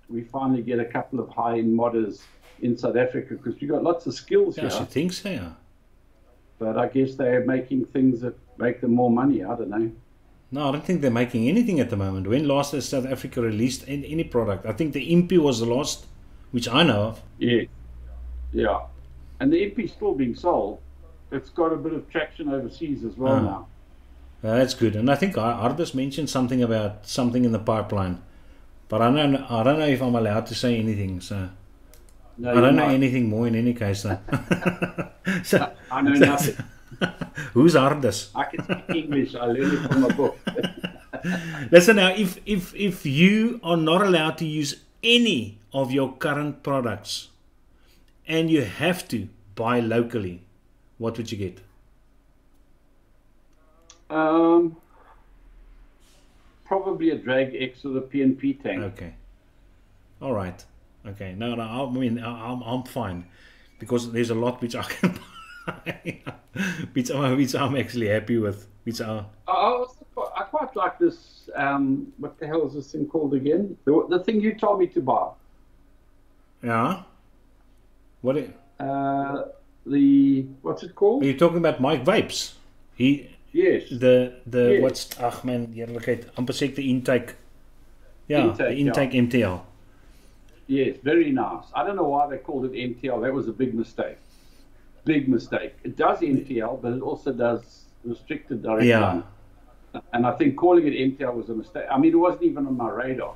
we finally get a couple of high-end modders in South Africa because we've got lots of skills Yeah, I here. should think so, yeah. But I guess they're making things that make them more money. I don't know. No, I don't think they're making anything at the moment. When last has South Africa released any product? I think the Impi was the last, which I know of. Yeah, yeah. And the MP is still being sold. It's got a bit of traction overseas as well now. That's good. And I think Ardus mentioned something about something in the pipeline. But I don't know if I'm allowed to say anything. So No, I don't know you're not. anything more in any case. Though. So, I know nothing. who's Ardus? I can speak English. I learned it from a book. Listen now, if you are not allowed to use any of your current products and you have to buy locally, what would you get? Probably a Drag X or the PNP tank. Okay. All right. Okay. No, I mean, I'm fine because there's a lot which I can buy, which I'm actually happy with. I quite like this. What the hell is this thing called again? The thing you told me to buy. Yeah. What? What's it called? Are you talking about Mike Vapes? Yes. Yes. What's ag man, eerlikheid, amper sê ek die intake. Yeah, the intake MTL. Yes, very nice. I don't know why they called it MTL. That was a big mistake. Big mistake. It does MTL, but it also does restricted direct line. And I think calling it MTL was a mistake. I mean, it wasn't even on my radar.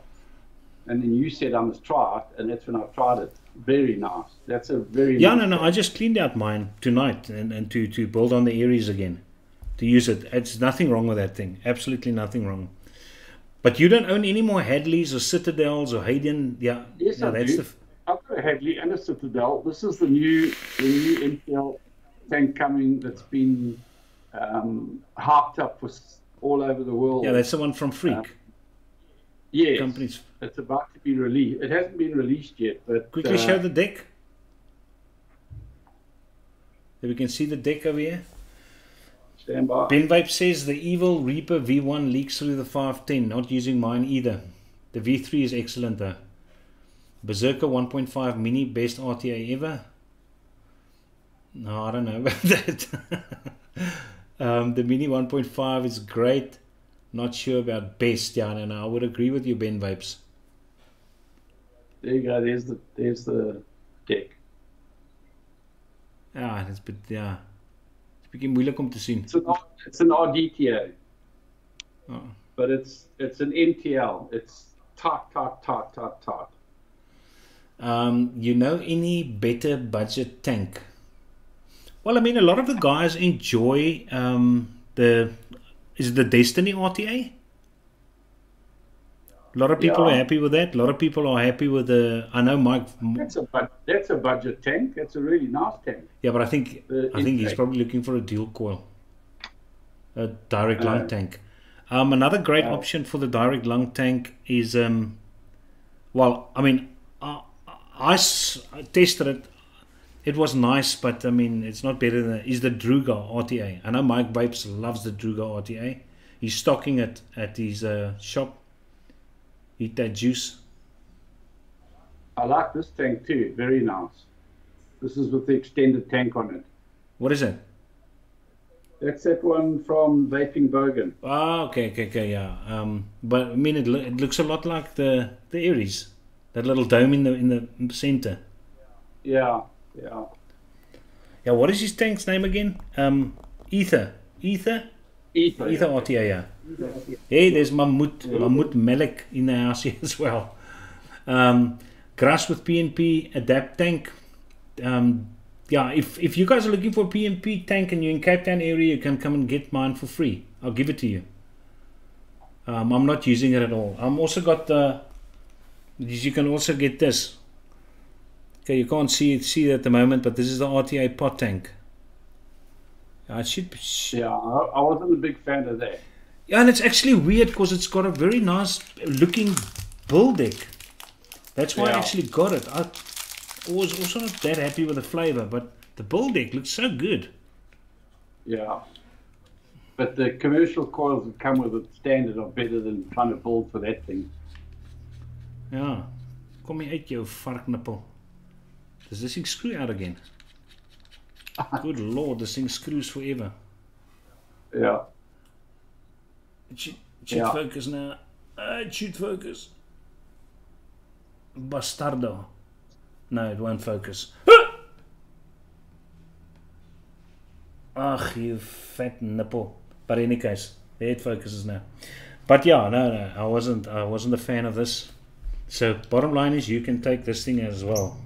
And then you said I must try it, and that's when I tried it. Very nice. That's a very nice No. I just cleaned out mine tonight and to build on the Aries again. To use it. It's nothing wrong with that thing. Absolutely nothing wrong. But you don't own any more Hadleys or Citadels or Hayden. Yeah. Yes, no, I do. I've got a Hadley and a Citadel. This is the new MTL tank coming that's been hyped up for all over the world. Yeah, that's the one from Freak. Yes. Companies. It's about to be released. It hasn't been released yet, but quickly show the deck. If we can see the deck over here. Stand by. Ben Vape says the Evil Reaper V1 leaks through the 510. Not using mine either. The V3 is excellent though. Berserker 1.5 Mini, best RTA ever. No, I don't know about that. The Mini 1.5 is great. Not sure about best. Yeah, no, I would agree with you, Ben Vapes. There you go. There's the deck. Ja, dit is ja. It's bietjie moeilik om te sien. It's an RDTA. Oh. But it's an MTL. It's tight. You know any better budget tank? Well, I mean, a lot of the guys enjoy is it the Destiny RTA? A lot of people are happy with that. A lot of people are happy with the. I know Mike. That's a budget tank. That's a really nice tank. Yeah, but I think he's probably looking for a dual coil, a direct lung tank. Another great option for the direct lung tank is well, I mean, I tested it. It was nice, but I mean, it's not better than is the Druga RTA. I know Mike Vapes loves the Druga RTA. He's stocking it at his shop. Eat that juice. I like this tank too. Very nice. This is with the extended tank on it. What is it? That's that one from Vaping Bogan. Ah, okay, yeah. But I mean, it looks a lot like the Aries. That little dome in the center. Yeah. Yeah, what is his tank's name again? Ether RTA, yeah. Hey, there's Mammoet Malik in the house here as well. Grass with PNP Adapt tank. Yeah, if you guys are looking for a PNP tank and you're in Cape Town area, you can come and get mine for free. I'll give it to you. I'm not using it at all. I'm also got you can also get this. Okay, you can't see it at the moment, but this is the RTA pot tank. It should be. Yeah, I wasn't a big fan of that. Yeah, and it's actually weird because it's got a very nice looking bull deck. That's why I actually got it. I was also not that happy with the flavor, but the bull deck looks so good. Yeah. But the commercial coils that come with it standard are better than trying to build for that thing. Ja. Kom jy uit jou varknippel. Does this thing screw out again? Good Lord, this thing screws forever. Yeah. It should focus now. It should focus. Bastardo. No, it won't focus. Ach, you fat nipple. But in any case, there it focuses now. But yeah, no, I wasn't a fan of this. So bottom line is, you can take this thing as well.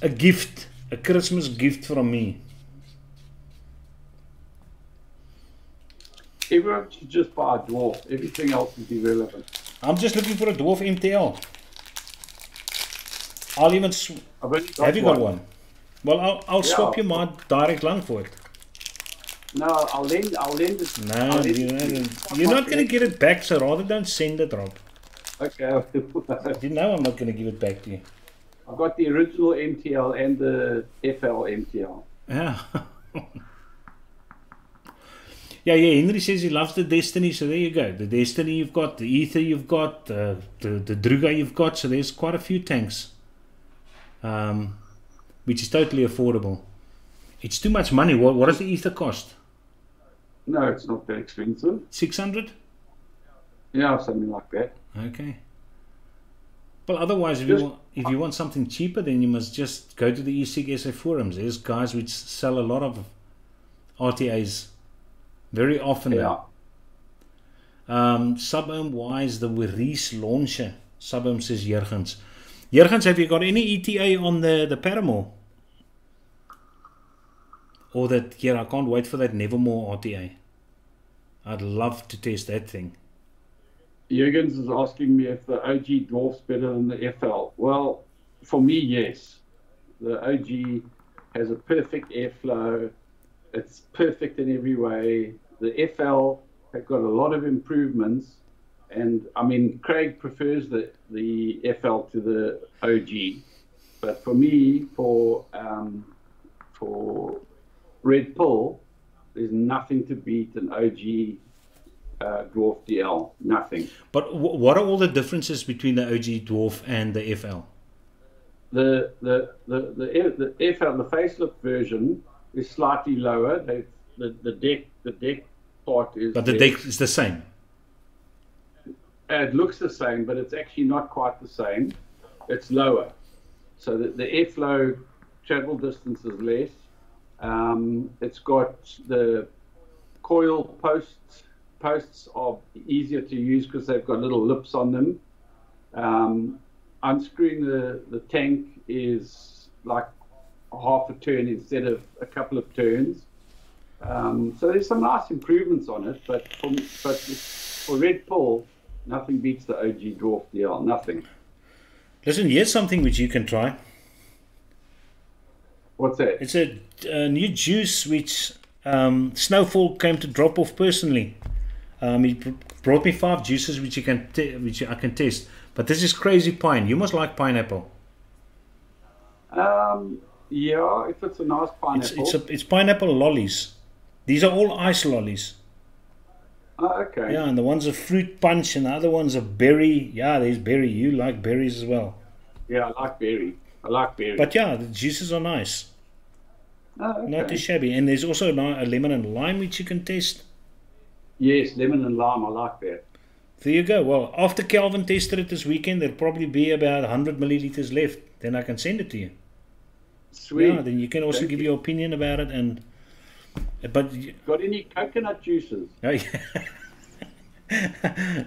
A gift, a Christmas gift from me. Everyone should just buy a dwarf. Everything else is irrelevant. I'm just looking for a dwarf MTL. I'll even. Have you got one? Well, I'll swap you my direct lung for it. No, I'll lend it. No, you're not going to get it back, so rather don't send it, Rob. Okay. You know I'm not going to give it back to you. I've got the original MTL and the FL MTL. Yeah. Yeah, Henry says he loves the Destiny, so there you go. The Destiny you've got, the Ether you've got, the Druga you've got, so there's quite a few tanks. Which is totally affordable. It's too much money. What does the Ether cost? No, it's not that expensive. 600? Yeah, something like that. Okay. Well, otherwise, if you want something cheaper, then you must just go to the eSig SA forums. There's guys which sell a lot of RTAs very often. Yeah. Subohm wise, the Reese launcher. Subohm says Jurgens. Jurgens, have you got any ETA on the Paramore? Or that, I can't wait for that Nevermore RTA. I'd love to test that thing. Jurgens is asking me if the OG Dwarf's better than the FL. Well, for me, yes. The OG has a perfect airflow. It's perfect in every way. The FL has got a lot of improvements. And, I mean, Craig prefers the FL to the OG. But for me, for Red Bull, there's nothing to beat an OG Dwarf DL. Nothing. But what are all the differences between the OG Dwarf and the FL? The FL, the facelift version, is slightly lower. The deck part is. But the deck is the same. It looks the same, but it's actually not quite the same. It's lower, so the airflow travel distance is less. It's got the coil posts are easier to use because they've got little lips on them. Unscrewing the tank is like half a turn instead of a couple of turns. So there's some nice improvements on it, but for Red Bull, nothing beats the OG Dwarf DL. Nothing. Listen, here's something which you can try. What's that? It's a new juice which Snowfall came to drop off personally. He brought me 5 juices which I can test. But this is Crazy Pine. You must like pineapple. Yeah, if it's a nice pineapple. It's pineapple lollies. These are all ice lollies. Oh, okay. Yeah, and the one's a fruit punch and the other one's a berry. Yeah, there's berry. You like berries as well. Yeah, I like berry. But yeah, the juices are nice. Oh, okay. Not too shabby. And there's also a lemon and lime which you can test. Yes, lemon and lime, I like that. There you go. Well, after Calvin tested it this weekend, there'll probably be about 100 milliliters left. Then I can send it to you. Sweet. Yeah, then you can also give your opinion about it. But got any coconut juices? Oh, yeah.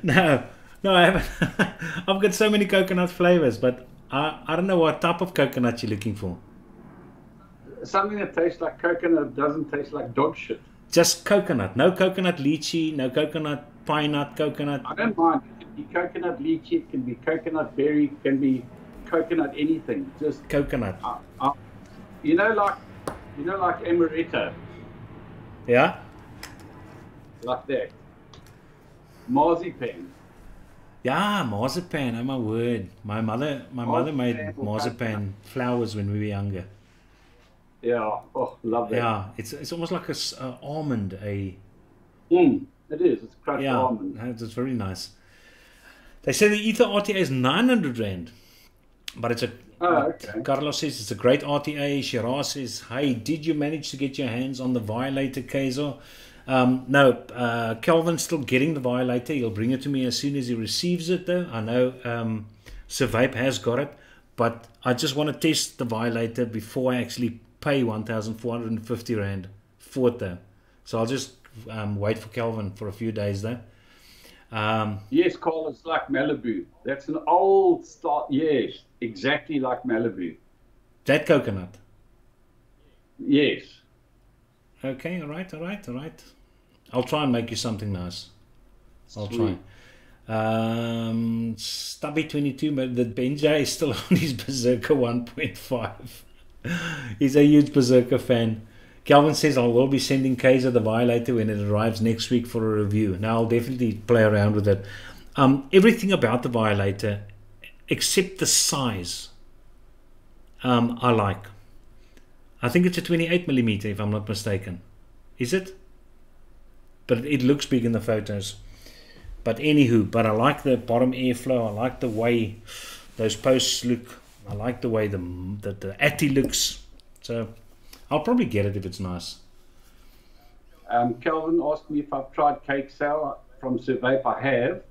No, I haven't. I've got so many coconut flavors, but I don't know what type of coconut you're looking for. Something that tastes like coconut doesn't taste like dog shit. Just coconut. No coconut lychee, no coconut pine nut, coconut. I don't mind. It can be coconut lychee, it can be coconut berry, it can be coconut anything. Just coconut. You know, like amaretto. Yeah? Like that. Marzipan. Yeah, marzipan. Oh my word. My mother made marzipan flowers when we were younger. Yeah. Oh, love that. Yeah, it's almost like a almond. It is. It's crushed almond. It's very nice. They say the Ether RTA is 900 Rand, but Oh, okay. Carlos says it's a great RTA. Shiraz says, hey, did you manage to get your hands on the Violator, Kaiser? No, Kelvin's still getting the Violator. He'll bring it to me as soon as he receives it, though. I know Sir Vape has got it, but I just want to test the Violator before I actually pay 1,450 Rand for it, though. So I'll just wait for Kelvin for a few days, though. Yes, Carl, it's like Malibu. That's an old style. Yes, exactly like Malibu. That coconut. Yes. Okay, all right. I'll try and make you something nice. I'll Sweet. try. Stubby22, but the Benja is still on his Berserker 1.5. He's a huge Berserker fan. Calvin says, I will be sending Kaiser the Violator when it arrives next week for a review. Now, I'll definitely play around with it. Everything about the Violator, except the size, I like. I think it's a 28mm, if I'm not mistaken. Is it? But it looks big in the photos. But anywho, but I like the bottom airflow. I like the way those posts look. I like the way the Atty looks. So I'll probably get it if it's nice. Kelvin asked me if I've tried Cake Sale from Sir Vape. I have,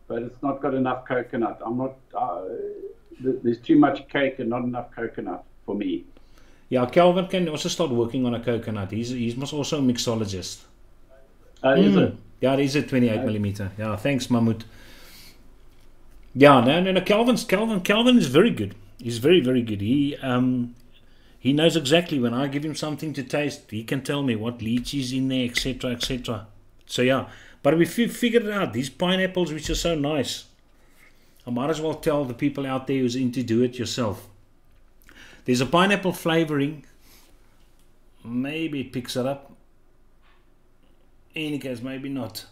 but it's not got enough coconut. I'm not. There's too much cake and not enough coconut for me. Yeah, Kelvin can also start working on a coconut. He's also a mixologist. Is it? Yeah, it is a 28mm. Yeah, thanks, Mahmoud. Yeah, no. Kelvin is very good. He's very, very good. He knows exactly when I give him something to taste. He can tell me what lychee is in there, etc., etc. So yeah, but we figured it out. These pineapples, which are so nice, I might as well tell the people out there who's into do it yourself. There's a pineapple flavoring. Maybe it picks it up. In any case, maybe not.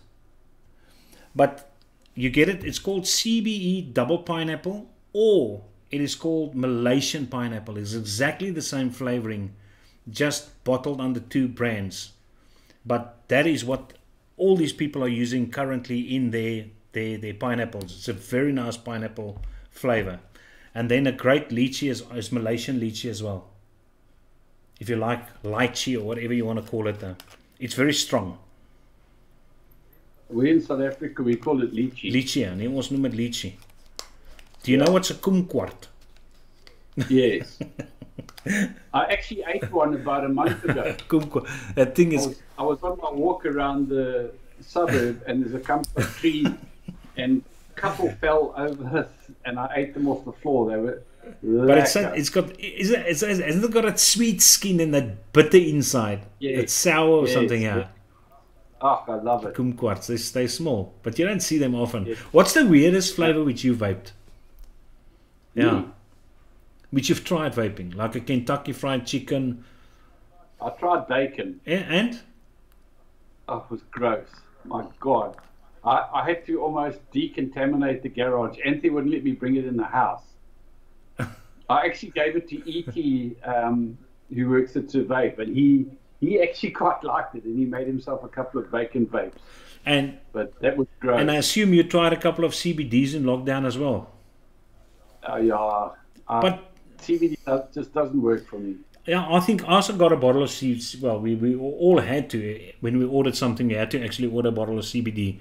But you get it. It's called CBE double pineapple, or it is called Malaysian pineapple. It's exactly the same flavoring, just bottled under two brands. But that is what all these people are using currently in their pineapples. It's a very nice pineapple flavor. And then a great lychee is Malaysian lychee as well. If you like lychee or whatever you want to call it, though. It's very strong. We in South Africa, we call it lychee. Lychee, and he was noem het lychee. Do you know what's a kumquat? Yes. I actually ate one about a month ago. Kumquat. That thing is... I was on my walk around the suburb, and there's a clump of trees, and a couple fell over, and I ate them off the floor. They were but it's got... Hasn't it got a sweet skin and that bitter inside? Yes. It's sour or something, yeah. Oh, I love it. Kumquats, they're small, but you don't see them often. Yes. What's the weirdest flavor which you vaped? Yeah. Which you've tried vaping, like a Kentucky Fried Chicken. I tried bacon. And? Oh, it was gross. My God. I had to almost decontaminate the garage. Anthony wouldn't let me bring it in the house. I actually gave it to E.T., who works at Sir Vape, and he actually quite liked it, and he made himself a couple of bacon vapes. But that was gross. And I assume you tried a couple of CBDs in lockdown as well. Yeah. But CBD just doesn't work for me. Yeah, I think I also got a bottle of CBD. Well, we all had to. When we ordered something, we had to actually order a bottle of CBD.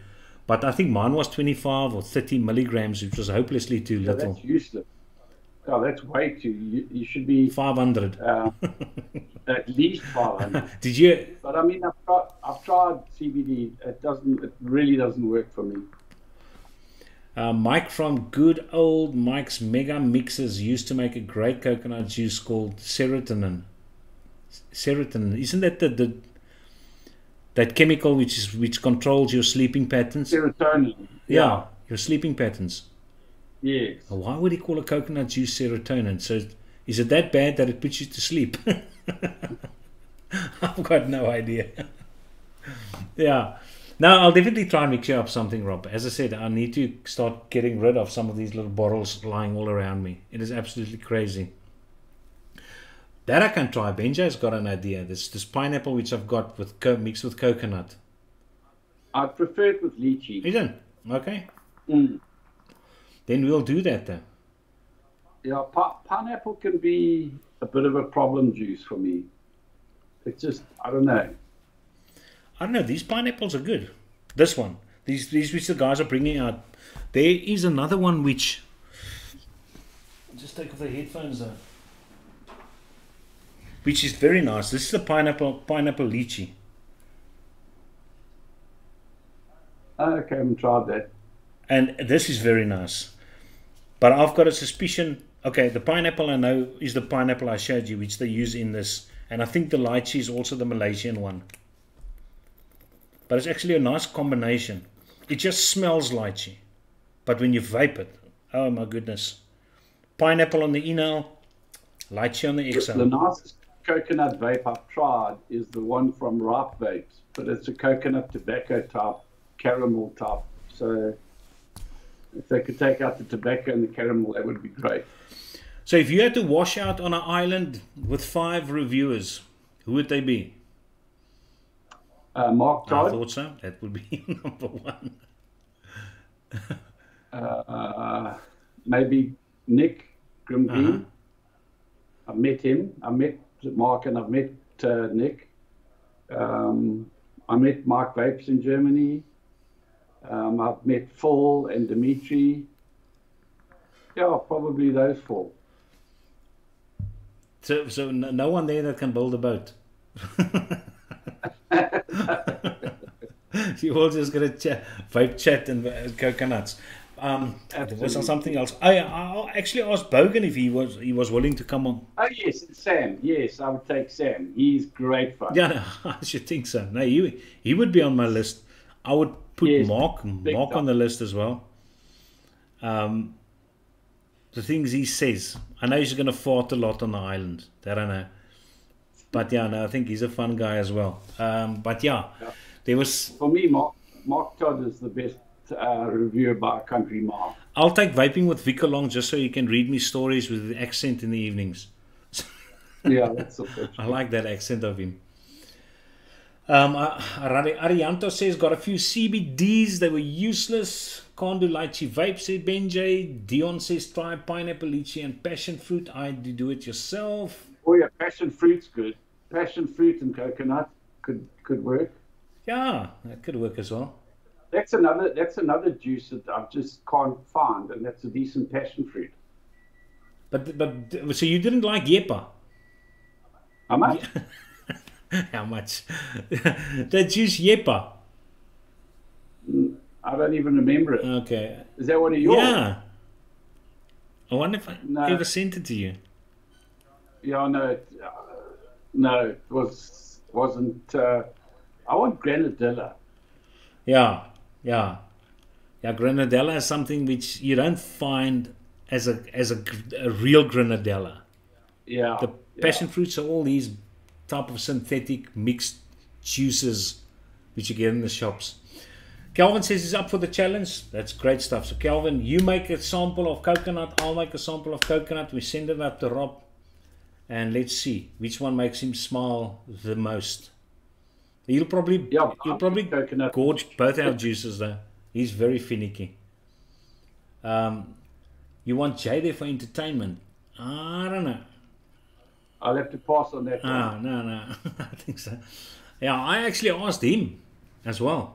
But I think mine was 25 or 30 milligrams, which was hopelessly too little. That's useless. Oh, that's way too. You should be 500. At least 500. Did you? But I mean, I've tried CBD. It really doesn't work for me. Mike from good old Mike's Mega Mixers used to make a great coconut juice called serotonin. Serotonin, isn't that that chemical which controls your sleeping patterns? Serotonin. Yeah, your sleeping patterns. Yes. Why would he call a coconut juice serotonin? So is it that bad that it puts you to sleep? I've got no idea. Yeah. No, I'll definitely try and mix you up something, Rob. As I said, I need to start getting rid of some of these little bottles lying all around me. It is absolutely crazy. That I can try. Benja's got an idea. This pineapple which I've got with mixed with coconut. I prefer it with lychee. You don't? Okay. Mm. Then we'll do that then. Yeah, pineapple can be a bit of a problem juice for me. It's just, I don't know. I don't know. These pineapples are good. This one. These which the guys are bringing out. There is another one which. Just take off the headphones though. Which is very nice. This is a pineapple lychee. Okay, I haven't tried that. And this is very nice. But I've got a suspicion. Okay, the pineapple I know is the pineapple I showed you, which they use in this. And I think the lychee is also the Malaysian one. But it's actually a nice combination. It just smells lychee. But when you vape it, oh my goodness. Pineapple on the inhale, lychee on the exhale. The nicest coconut vape I've tried is the one from Ripe Vapes. But it's a coconut tobacco type, caramel type. So if they could take out the tobacco and the caramel, that would be great. So if you had to wash out on an island with 5 reviewers, who would they be? Mark Todd. I thought so. That would be number 1. Maybe Nick Grimby. I've met him. I met Mark and I've met Nick. I met Mark Vapes in Germany. I've met Phil and Dimitri. Yeah, probably those 4. So no one there that can build a boat. You all just gonna vape chat and coconuts. There was something else. I actually asked Bogan if he was willing to come on. Oh yes, it's Sam. Yes, I would take Sam. He's great fun. Yeah, I should think so. No, he would be on my list. I would put Mark on the list as well. The things he says. I know he's going to fart a lot on the island. That I know. But yeah, no, I think he's a fun guy as well. But yeah, there was... For me, Mark Todd is the best reviewer by a country mile. I'll take vaping with Vic along just so you can read me stories with the accent in the evenings. Yeah, that's okay. I like that accent of him. Arianto says, got a few CBDs, they were useless. Can't do lychee vape, said Benjay. Dion says, try pineapple, lychee and passion fruit. I do it yourself. Oh yeah, passion fruit's good. Passion fruit and coconut could work. Yeah, that could work as well. That's another juice that I just can't find, and that's a decent passion fruit. But so you didn't like Yepa? How much? How much? That juice Yepa. I don't even remember it. Okay. Is that one of yours? Yeah. I wonder if I ever sent it to you. Yeah, no, it wasn't. I want Granadilla. Yeah. Granadilla is something which you don't find as a real Granadilla. Yeah. The passion fruits are all these type of synthetic mixed juices which you get in the shops. Calvin says he's up for the challenge. That's great stuff. So Calvin, you make a sample of coconut, I'll make a sample of coconut. We send it up to Rob and let's see which one makes him smile the most. He'll probably gorge both our juices though. He's very finicky. You want Jay there for entertainment? I don't know. I'll have to pass on that one. No. I think so. Yeah, I actually asked him as well.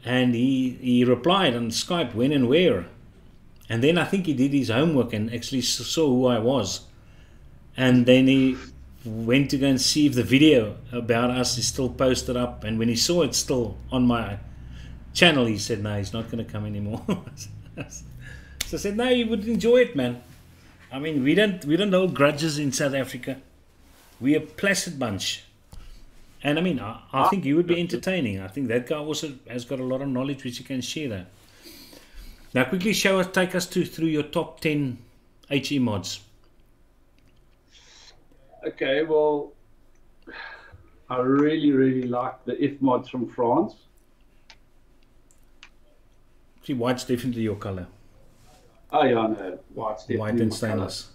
And he replied on Skype when and where. And then I think he did his homework and actually saw who I was. And then he went to go and see if the video about us is still posted up. And when he saw it still on my channel, he said, no, he's not going to come anymore. So I said, no, you would enjoy it, man. I mean, we don't hold grudges in South Africa. We're a placid bunch. And I mean, I think you would be entertaining. I think that guy also has got a lot of knowledge which you can share there. Now, quickly take us through your top 10 HE mods. Okay, well, I really, really like the IF mods from France. See, white's definitely your color. Oh yeah, I know. White's definitely white and stainless.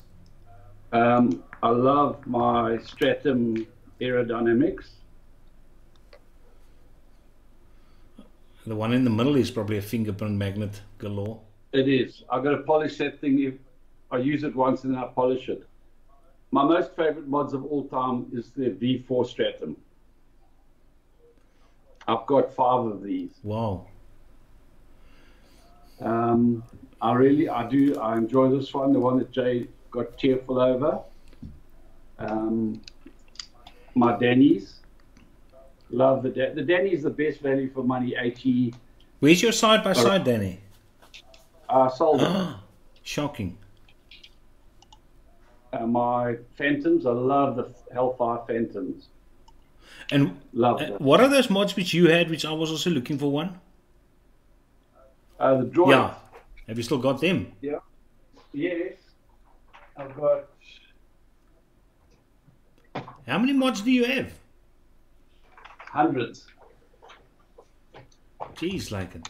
I love my Stratum Aerodynamics. The one in the middle is probably a fingerprint magnet galore. It is. I've got to polish that thing I use it once and then I polish it. My most favorite mods of all time is the V4 Stratum. I've got 5 of these. Wow. I enjoy this one, the one that Jay got tearful over. My Danny's. Love the Danny's the best value for money, HE. Where's your side by side, Danny? Sold it. Shocking. My Phantoms, I love the Hellfire Phantoms. And love them. What are those mods which you had, which I was also looking for one? The droids. Yeah. Have you still got them? Yeah. Yes. I've got... How many mods do you have? Hundreds. Jeez, like it.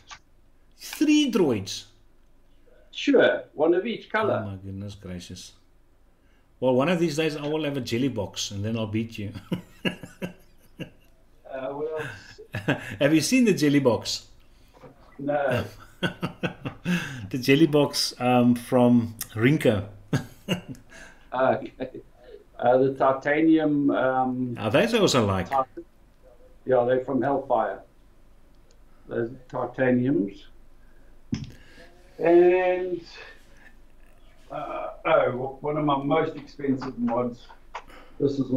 3 droids. Sure, one of each color. Oh my goodness gracious. Well, one of these days I will have a jelly box and then I'll beat you. What else? Have you seen the jelly box? No. The jelly box from Rinko. Okay. The titanium. Those I also like. Yeah, they're from Hellfire. Those titaniums. And one of my most expensive mods. This is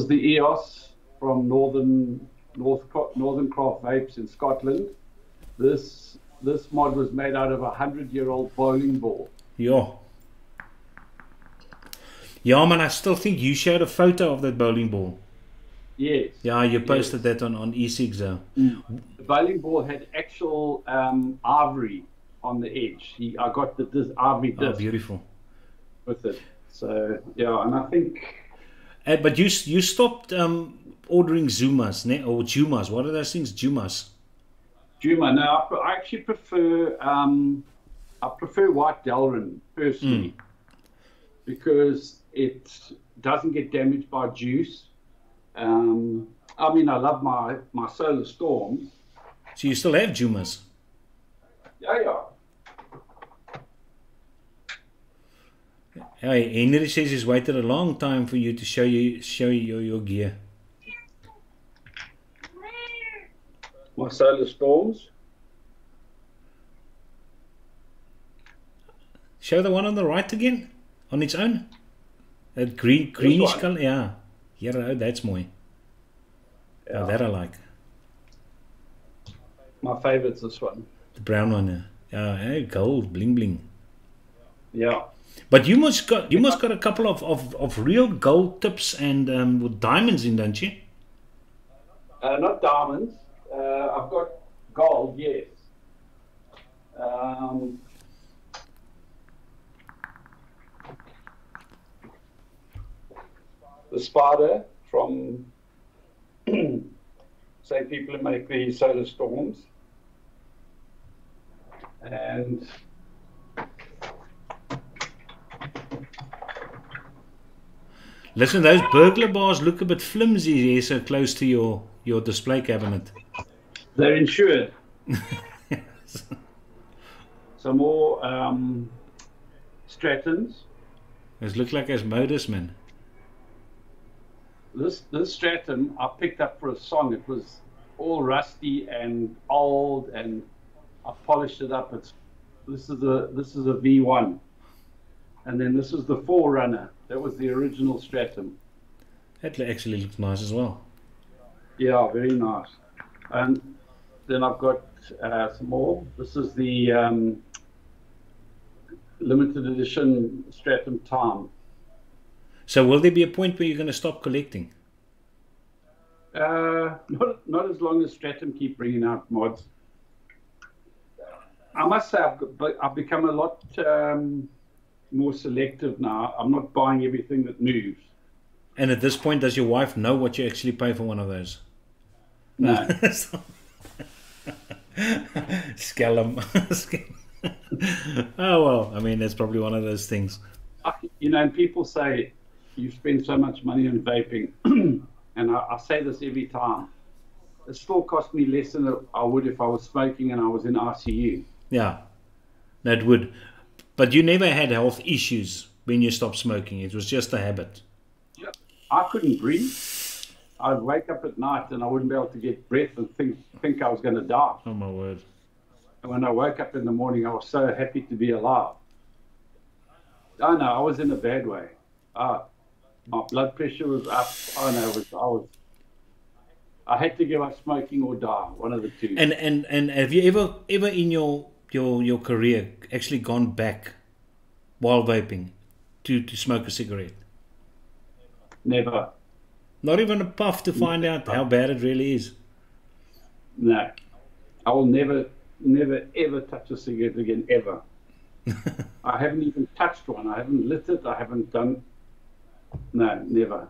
the EOS from Northern Craft Vapes in Scotland. This mod was made out of a 100-year-old bowling ball. Yeah. Yeah, man, I still think you showed a photo of that bowling ball. Yes. Yeah, you posted that on e-cigs though. The bowling ball had actual ivory on the edge. I got this ivory disc. Oh, beautiful. With it. So, yeah, and I think... but you stopped ordering Zumas, or Jumas. What are those things? Jumas. Juma. Now, I actually prefer... I prefer White Delrin, personally. Because it doesn't get damaged by juice. I mean, I love my Solar Storms. So you still have Jumas? Yeah. Hey, Henry says he's waited a long time for you to show you your gear. My Solar Storms. Show the one on the right again, on its own. That greenish color, yeah. Yeah, that's mooi. Yeah. Oh, that I like. My favorite's this one. The brown one, yeah. Hey, gold, bling bling. Yeah. But you must got a couple of real gold tips and with diamonds in, don't you? Not diamonds. I've got gold, yes. The Spider from same people who make the Solar Storms. And listen, those burglar bars look a bit flimsy here, so close to your display cabinet. They're insured. Some more Stratons. Those look like as Modus, man. This Stratum I picked up for a song. It was all rusty and old, and I polished it up. This is a V1, and then this is the Forerunner. That was the original Stratum. That actually looks nice as well. Yeah, very nice. And then I've got some more. This is the limited edition Stratum Time. So will there be a point where you're going to stop collecting? Not as long as Stratum keep bringing out mods. I must say I've become a lot more selective now. I'm not buying everything that moves. And at this point, does your wife know what you actually pay for one of those? No. Scallum. Oh, well, I mean, that's probably one of those things. And people say, you spend so much money on vaping. And I say this every time. It still cost me less than I would if I was smoking and I was in ICU. Yeah, that would. But you never had health issues when you stopped smoking. It was just a habit. Yeah, I couldn't breathe. I'd wake up at night and I wouldn't be able to get breath and think I was going to die. Oh my word. And when I woke up in the morning, I was so happy to be alive. Oh no, I was in a bad way. My blood pressure was up. Oh no, I had to give up smoking or die, one of the two. And have you ever in your career actually gone back while vaping to smoke a cigarette? Never. Not even a puff to find out how bad it really is. No. I will never, ever touch a cigarette again, ever. I haven't even touched one. I haven't lit it. I haven't done... No, never.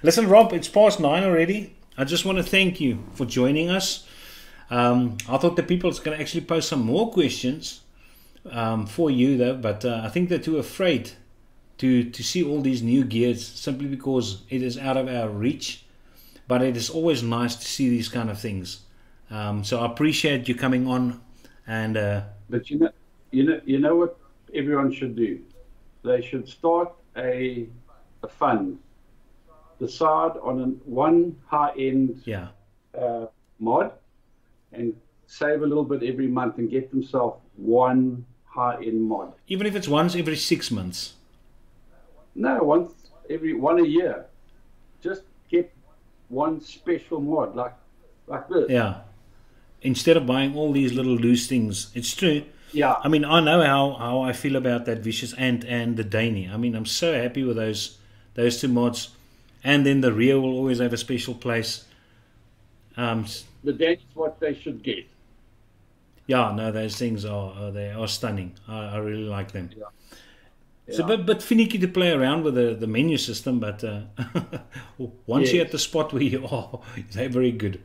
Listen, Rob, it's past 9 already. I just want to thank you for joining us. I thought the people was going to actually post some more questions for you, though, but I think they're too afraid to see all these new gears simply because it is out of our reach. But it is always nice to see these kind of things. So I appreciate you coming on. And but you know what everyone should do? They should start a fund. Decide on one high-end mod and save a little bit every month and get themselves one high-end mod. Even if it's once every 6 months. No, once one a year. Just get one special mod like this. Yeah. Instead of buying all these little loose things. It's true. Yeah. I mean, I know how I feel about that Vicious Ant and the Danny. I mean, I'm so happy with those two mods. And then the Rio will always have a special place. The Danny's what they should get. Yeah, no, those things they are stunning. I really like them. Yeah. It's a bit finicky to play around with the menu system, but once you're at the spot where you are, they're very good.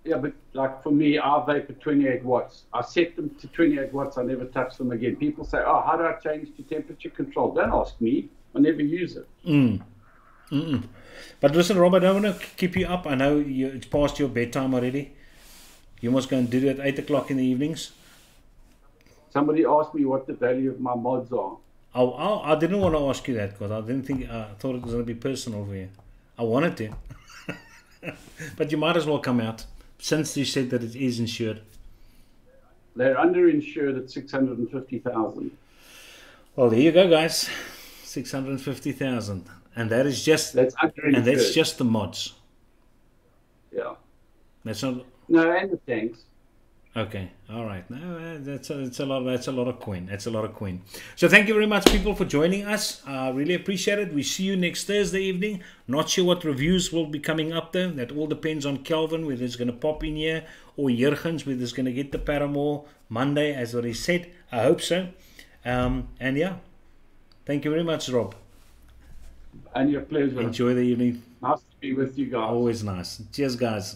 Yeah, but like for me, I vape at 28 watts. I set them to 28 watts. I never touch them again. People say, oh, how do I change to temperature control? Don't ask me. I never use it. But listen, Rob, I don't want to keep you up. I know it's past your bedtime already. You must go and do it at 8 o'clock in the evenings. Somebody asked me what the value of my mods are. Oh, I didn't want to ask you that because I thought it was going to be personal for you. I wanted to. But you might as well come out since you said that it is insured. They're underinsured at 650,000. Well, there you go, guys. 650,000. And that is just just the mods. Yeah. That's not. No, and the tanks. Okay, all right. No, that's a lot of coin. That's a lot of coin. So thank you very much, people, for joining us. Really appreciate it. We see you next Thursday evening. Not sure what reviews will be coming up though. That all depends on Kelvin, whether he's going to pop in here, or Jurgens, whether he's going to get the Paramore Monday, as what he said. I hope so. And yeah, thank you very much, Rob. And your pleasure. Enjoy the evening. Nice to be with you guys. Always nice. Cheers, guys.